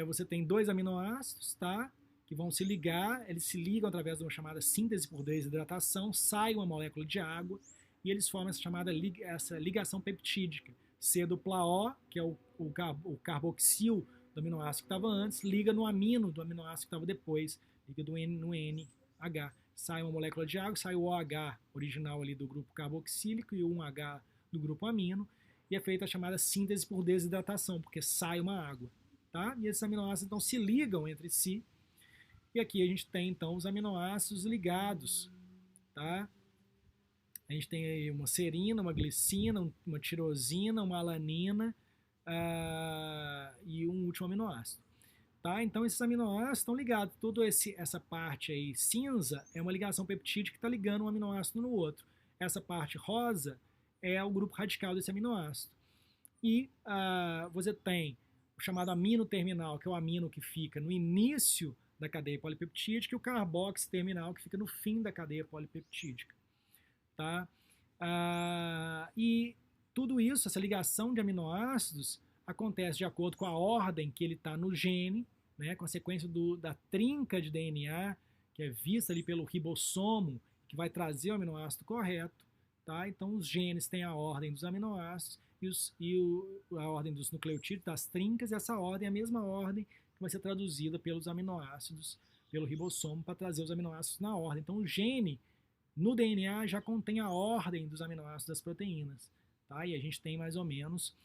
você tem 2 aminoácidos, tá? Que vão se ligar, eles se ligam através de uma chamada síntese por desidratação, sai uma molécula de água e eles formam essa chamada essa ligação peptídica. C dupla O, que é o carboxil do aminoácido que estava antes, liga no amino do aminoácido que estava depois, liga no NH. Sai uma molécula de água, sai o OH original ali do grupo carboxílico e o 1H do grupo amino, e é feita a chamada síntese por desidratação, porque sai uma água. Tá? E esses aminoácidos então se ligam entre si. E aqui a gente tem então os aminoácidos ligados. Tá? A gente tem aí uma serina, uma glicina, uma tirosina, uma alanina e um último aminoácido. Tá? Então esses aminoácidos estão ligados. Toda essa parte aí cinza é uma ligação peptídica que está ligando um aminoácido no outro. Essa parte rosa é o grupo radical desse aminoácido. E você tem o chamado amino terminal, que é o amino que fica no início da cadeia polipeptídica, e o carboxy terminal, que fica no fim da cadeia polipeptídica. Tá? E tudo isso, essa ligação de aminoácidos, acontece de acordo com a ordem que ele está no gene, né, com a sequência da trinca de DNA, que é vista ali pelo ribossomo, que vai trazer o aminoácido correto. Tá? Então, os genes têm a ordem dos aminoácidos, a ordem dos nucleotídeos, das trincas, e essa ordem é a mesma ordem que vai ser traduzida pelos aminoácidos, pelo ribossomo, para trazer os aminoácidos na ordem. Então, o gene no DNA já contém a ordem dos aminoácidos das proteínas. Tá? E a gente tem mais ou menos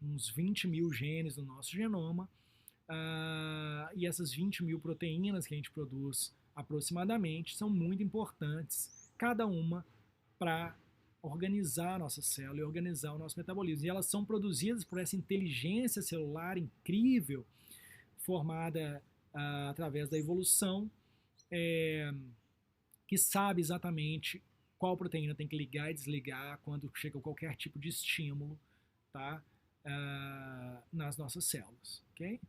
uns 20 mil genes no nosso genoma, e essas 20 mil proteínas que a gente produz aproximadamente são muito importantes, cada uma para organizar a nossa célula e organizar o nosso metabolismo. E elas são produzidas por essa inteligência celular incrível, formada através da evolução, que sabe exatamente qual proteína tem que ligar e desligar quando chega qualquer tipo de estímulo, tá? Nas nossas células. Okay?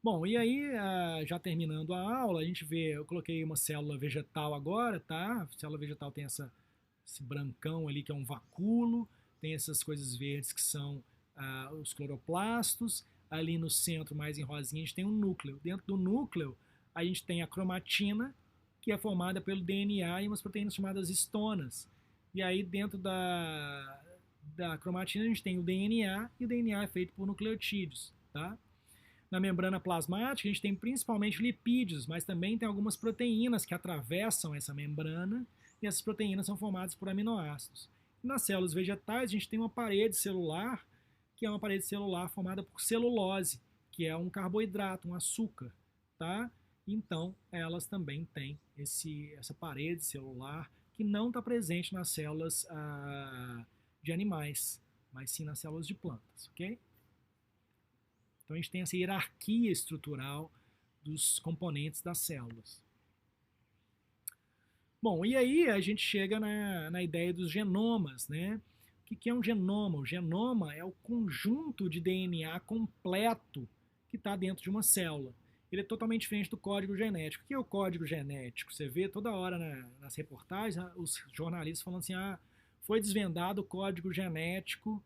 Bom, e aí, já terminando a aula, a gente vê, eu coloquei uma célula vegetal agora, tá? A célula vegetal tem esse brancão ali que é um vacúolo, tem essas coisas verdes que são os cloroplastos, ali no centro, mais em rosinha, a gente tem um núcleo. Dentro do núcleo, a gente tem a cromatina, que é formada pelo DNA e umas proteínas chamadas histonas. E aí, dentro da cromatina, a gente tem o DNA, e o DNA é feito por nucleotídeos, tá? Na membrana plasmática, a gente tem principalmente lipídios, mas também tem algumas proteínas que atravessam essa membrana, e essas proteínas são formadas por aminoácidos. Nas células vegetais, a gente tem uma parede celular, que é uma parede celular formada por celulose, que é um carboidrato, um açúcar. Tá? Então, elas também têm essa parede celular que não está presente nas células de animais, mas sim nas células de plantas. Ok? Então, a gente tem essa hierarquia estrutural dos componentes das células. Bom, e aí a gente chega na ideia dos genomas, né? O que é um genoma? O genoma é o conjunto de DNA completo que está dentro de uma célula. Ele é totalmente diferente do código genético. O que é o código genético? Você vê toda hora nas reportagens os jornalistas falando assim, foi desvendado o código genético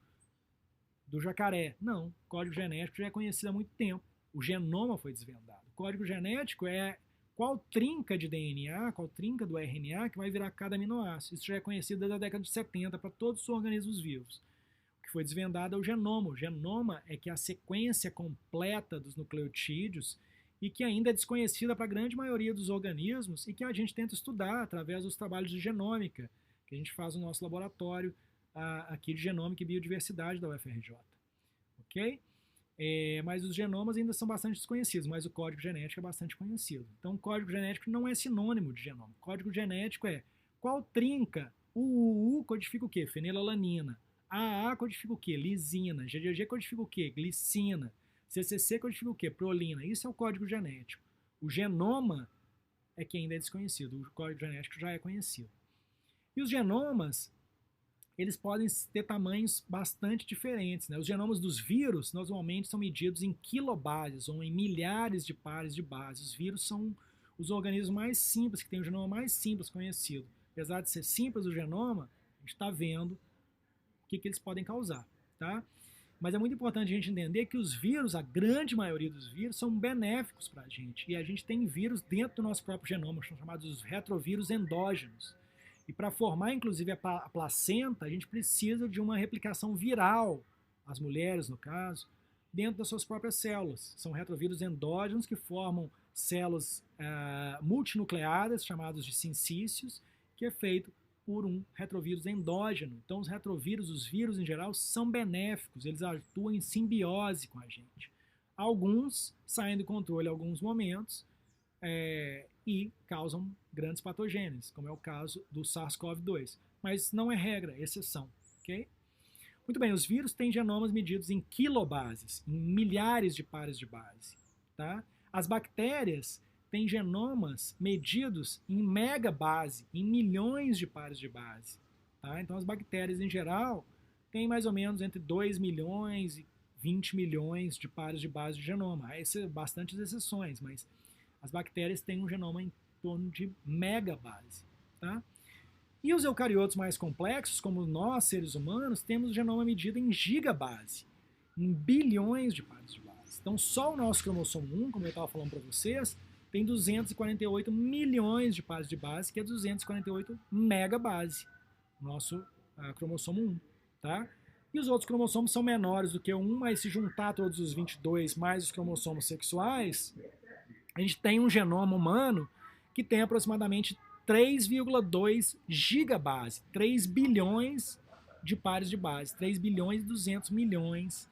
do jacaré. Não, o código genético já é conhecido há muito tempo. O genoma foi desvendado. O código genético é qual trinca de DNA, qual trinca do RNA que vai virar cada aminoácido. Isso já é conhecido desde a década de 70 para todos os organismos vivos. O que foi desvendado é o genoma. O genoma é que é a sequência completa dos nucleotídeos e que ainda é desconhecida para a grande maioria dos organismos e que a gente tenta estudar através dos trabalhos de genômica que a gente faz no nosso laboratório aqui de genômica e biodiversidade da UFRJ. Ok? Mas os genomas ainda são bastante desconhecidos, mas o código genético é bastante conhecido. Então, o código genético não é sinônimo de genoma. O código genético é qual trinca, o UU codifica o quê? Fenilalanina. AA codifica o quê? Lisina. GGG codifica o quê? Glicina. CCC codifica o quê? Prolina. Isso é o código genético. O genoma é que ainda é desconhecido. O código genético já é conhecido. E os genomas, eles podem ter tamanhos bastante diferentes, né? Os genomas dos vírus normalmente são medidos em kilobases ou em milhares de pares de bases. Os vírus são os organismos mais simples, que têm o genoma mais simples conhecido. Apesar de ser simples o genoma, a gente está vendo o que eles podem causar, tá? Mas é muito importante a gente entender que os vírus, a grande maioria dos vírus, são benéficos para a gente. E a gente tem vírus dentro do nosso próprio genoma, são chamados os retrovírus endógenos. E para formar, inclusive, a placenta, a gente precisa de uma replicação viral, as mulheres, no caso, dentro das suas próprias células. São retrovírus endógenos que formam células multinucleadas, chamadas de sincícios, que é feito por um retrovírus endógeno. Então, os retrovírus, os vírus em geral, são benéficos, eles atuam em simbiose com a gente. Alguns saem do controle em alguns momentos e causam grandes patogênios, como é o caso do SARS-CoV-2. Mas não é regra, é exceção. Okay? Muito bem, os vírus têm genomas medidos em kilobases, em milhares de pares de base. Tá? As bactérias têm genomas medidos em megabase, em milhões de pares de base. Tá? Então, as bactérias, em geral, têm mais ou menos entre 2 milhões e 20 milhões de pares de base de genoma. Há bastantes exceções, mas as bactérias têm um genoma em torno de megabase. Tá? E os eucariotos mais complexos, como nós, seres humanos, temos o genoma medido em gigabase, em bilhões de pares de base. Então, só o nosso cromossomo 1, como eu estava falando para vocês, tem 248 milhões de pares de base, que é 248 megabase, o nosso cromossomo 1. Tá? E os outros cromossomos são menores do que o 1, mas se juntar todos os 22 mais os cromossomos sexuais, a gente tem um genoma humano que tem aproximadamente 3,2 gigabase, 3 bilhões de pares de base, 3 bilhões e 200 milhões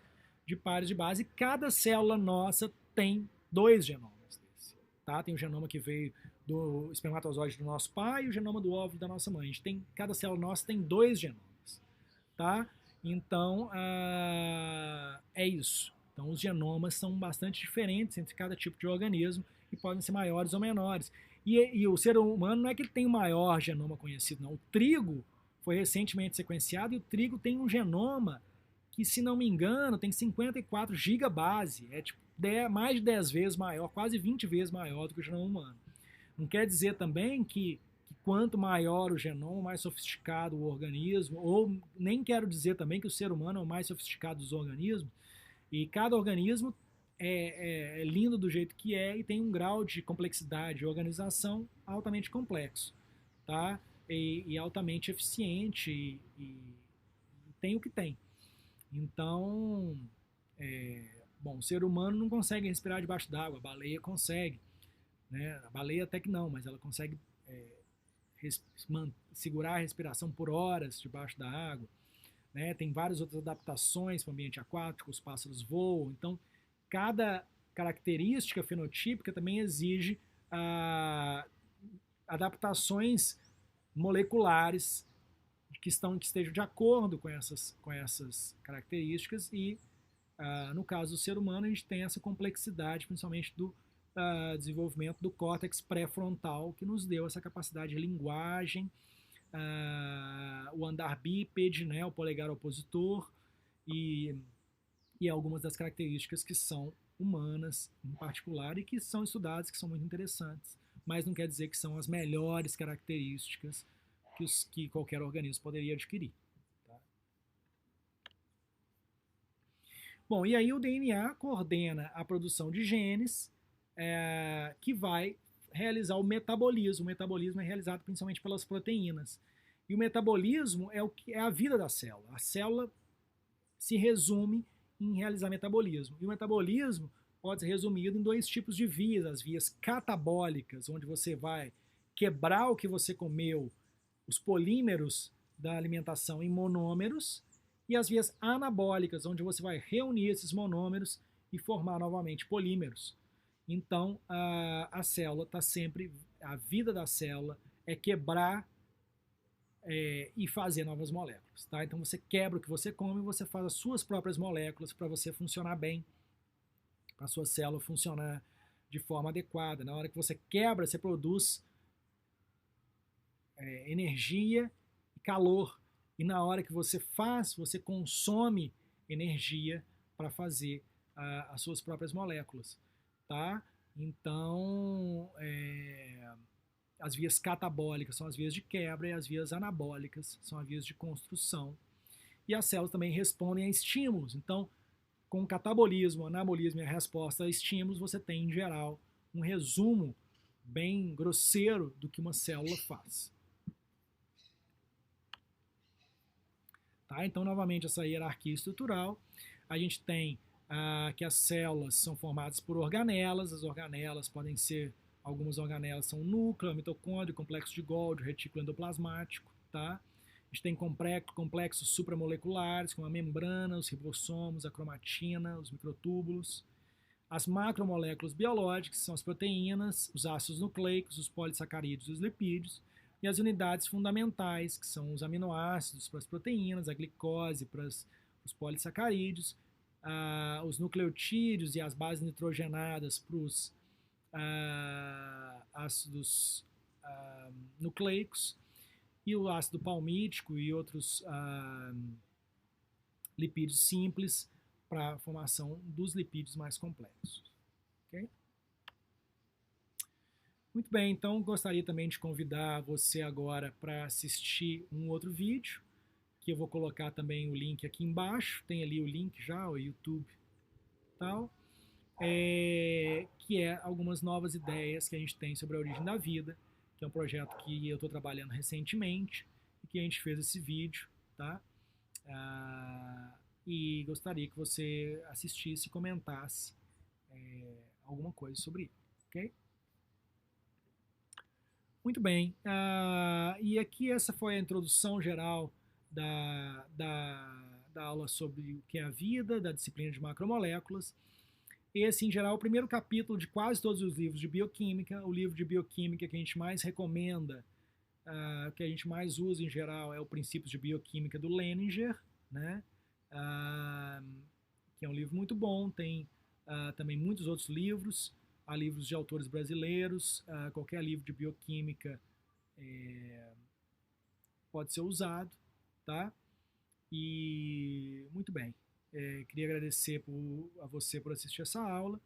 de pares de base, e cada célula nossa tem 2 genomas desse. Tá? Tem o genoma que veio do espermatozoide do nosso pai e o genoma do óvulo da nossa mãe. A gente tem, cada célula nossa tem 2 genomas. Tá? Então, é isso. Então, os genomas são bastante diferentes entre cada tipo de organismo e podem ser maiores ou menores. E o ser humano não é que ele tem o maior genoma conhecido, não. O trigo foi recentemente sequenciado e o trigo tem um genoma que, se não me engano, tem 54 gigabase. É tipo mais de 10 vezes maior, quase 20 vezes maior do que o genoma humano. Não quer dizer também que quanto maior o genoma, mais sofisticado o organismo, ou nem quero dizer também que o ser humano é o mais sofisticado dos organismos, e cada organismo é lindo do jeito que é e tem um grau de complexidade e organização altamente complexo, tá? E altamente eficiente e tem o que tem. Então, bom, o ser humano não consegue respirar debaixo d'água, a baleia consegue, né? A baleia até que não, mas ela consegue segurar a respiração por horas debaixo da água, né? Tem várias outras adaptações para o ambiente aquático, os pássaros voam, então cada característica fenotípica também exige adaptações moleculares que estejam de acordo com essas características e, no caso do ser humano, a gente tem essa complexidade, principalmente do desenvolvimento do córtex pré-frontal, que nos deu essa capacidade de linguagem, o andar bípede, né, o polegar opositor e algumas das características que são humanas em particular e que são estudadas, que são muito interessantes, mas não quer dizer que são as melhores características que qualquer organismo poderia adquirir. Tá? Bom, e aí o DNA coordena a produção de genes que vai realizar o metabolismo. O metabolismo é realizado principalmente pelas proteínas. E o metabolismo é o que é a vida da célula. A célula se resume em realizar metabolismo. E o metabolismo pode ser resumido em dois tipos de vias: as vias catabólicas, onde você vai quebrar o que você comeu, os polímeros da alimentação, em monômeros, e as vias anabólicas, onde você vai reunir esses monômeros e formar novamente polímeros. Então, a célula está sempre, a vida da célula é quebrar e fazer novas moléculas. Tá? Então, você quebra o que você come e você faz as suas próprias moléculas para você funcionar bem, para a sua célula funcionar de forma adequada. Na hora que você quebra, você produz energia e calor. E na hora que você faz, você consome energia para fazer as suas próprias moléculas. Tá? Então, as vias catabólicas são as vias de quebra e as vias anabólicas são as vias de construção. E as células também respondem a estímulos. Então, com o catabolismo, o anabolismo e a resposta a estímulos, você tem, em geral, um resumo bem grosseiro do que uma célula faz. Tá? Então, novamente, essa hierarquia estrutural. A gente tem que as células são formadas por organelas. As organelas podem ser, algumas organelas são o núcleo, a mitocôndria, o complexo de Golgi, o retículo endoplasmático. Tá? A gente tem complexos supramoleculares, como a membrana, os ribossomos, a cromatina, os microtúbulos. As macromoléculas biológicas, que são as proteínas, os ácidos nucleicos, os polissacarídeos e os lipídios. E as unidades fundamentais, que são os aminoácidos para as proteínas, a glicose para os polissacarídeos, os nucleotídeos e as bases nitrogenadas para os ácidos nucleicos, e o ácido palmítico e outros lipídios simples para a formação dos lipídios mais complexos. Okay? Muito bem, então gostaria também de convidar você agora para assistir um outro vídeo, que eu vou colocar também o link aqui embaixo, tem ali o link já, o YouTube e tal, que é algumas novas ideias que a gente tem sobre a origem da vida, que é um projeto que eu estou trabalhando recentemente e que a gente fez esse vídeo, tá? E gostaria que você assistisse e comentasse alguma coisa sobre ele, ok? Muito bem, e aqui essa foi a introdução geral da aula sobre o que é a vida, da disciplina de macromoléculas. Esse, em geral, é o primeiro capítulo de quase todos os livros de bioquímica. O livro de bioquímica que a gente mais recomenda, que a gente mais usa em geral, é o Princípios de Bioquímica do Leninger, né? Que é um livro muito bom. Tem também muitos outros livros. Há livros de autores brasileiros. Qualquer livro de bioquímica pode ser usado, tá? E muito bem. Queria agradecer a você por assistir essa aula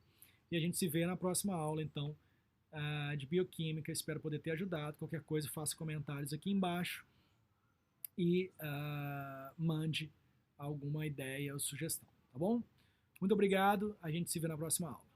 e a gente se vê na próxima aula, então, de bioquímica. Espero poder ter ajudado. Qualquer coisa, faça comentários aqui embaixo e mande alguma ideia ou sugestão, tá bom? Muito obrigado, a gente se vê na próxima aula.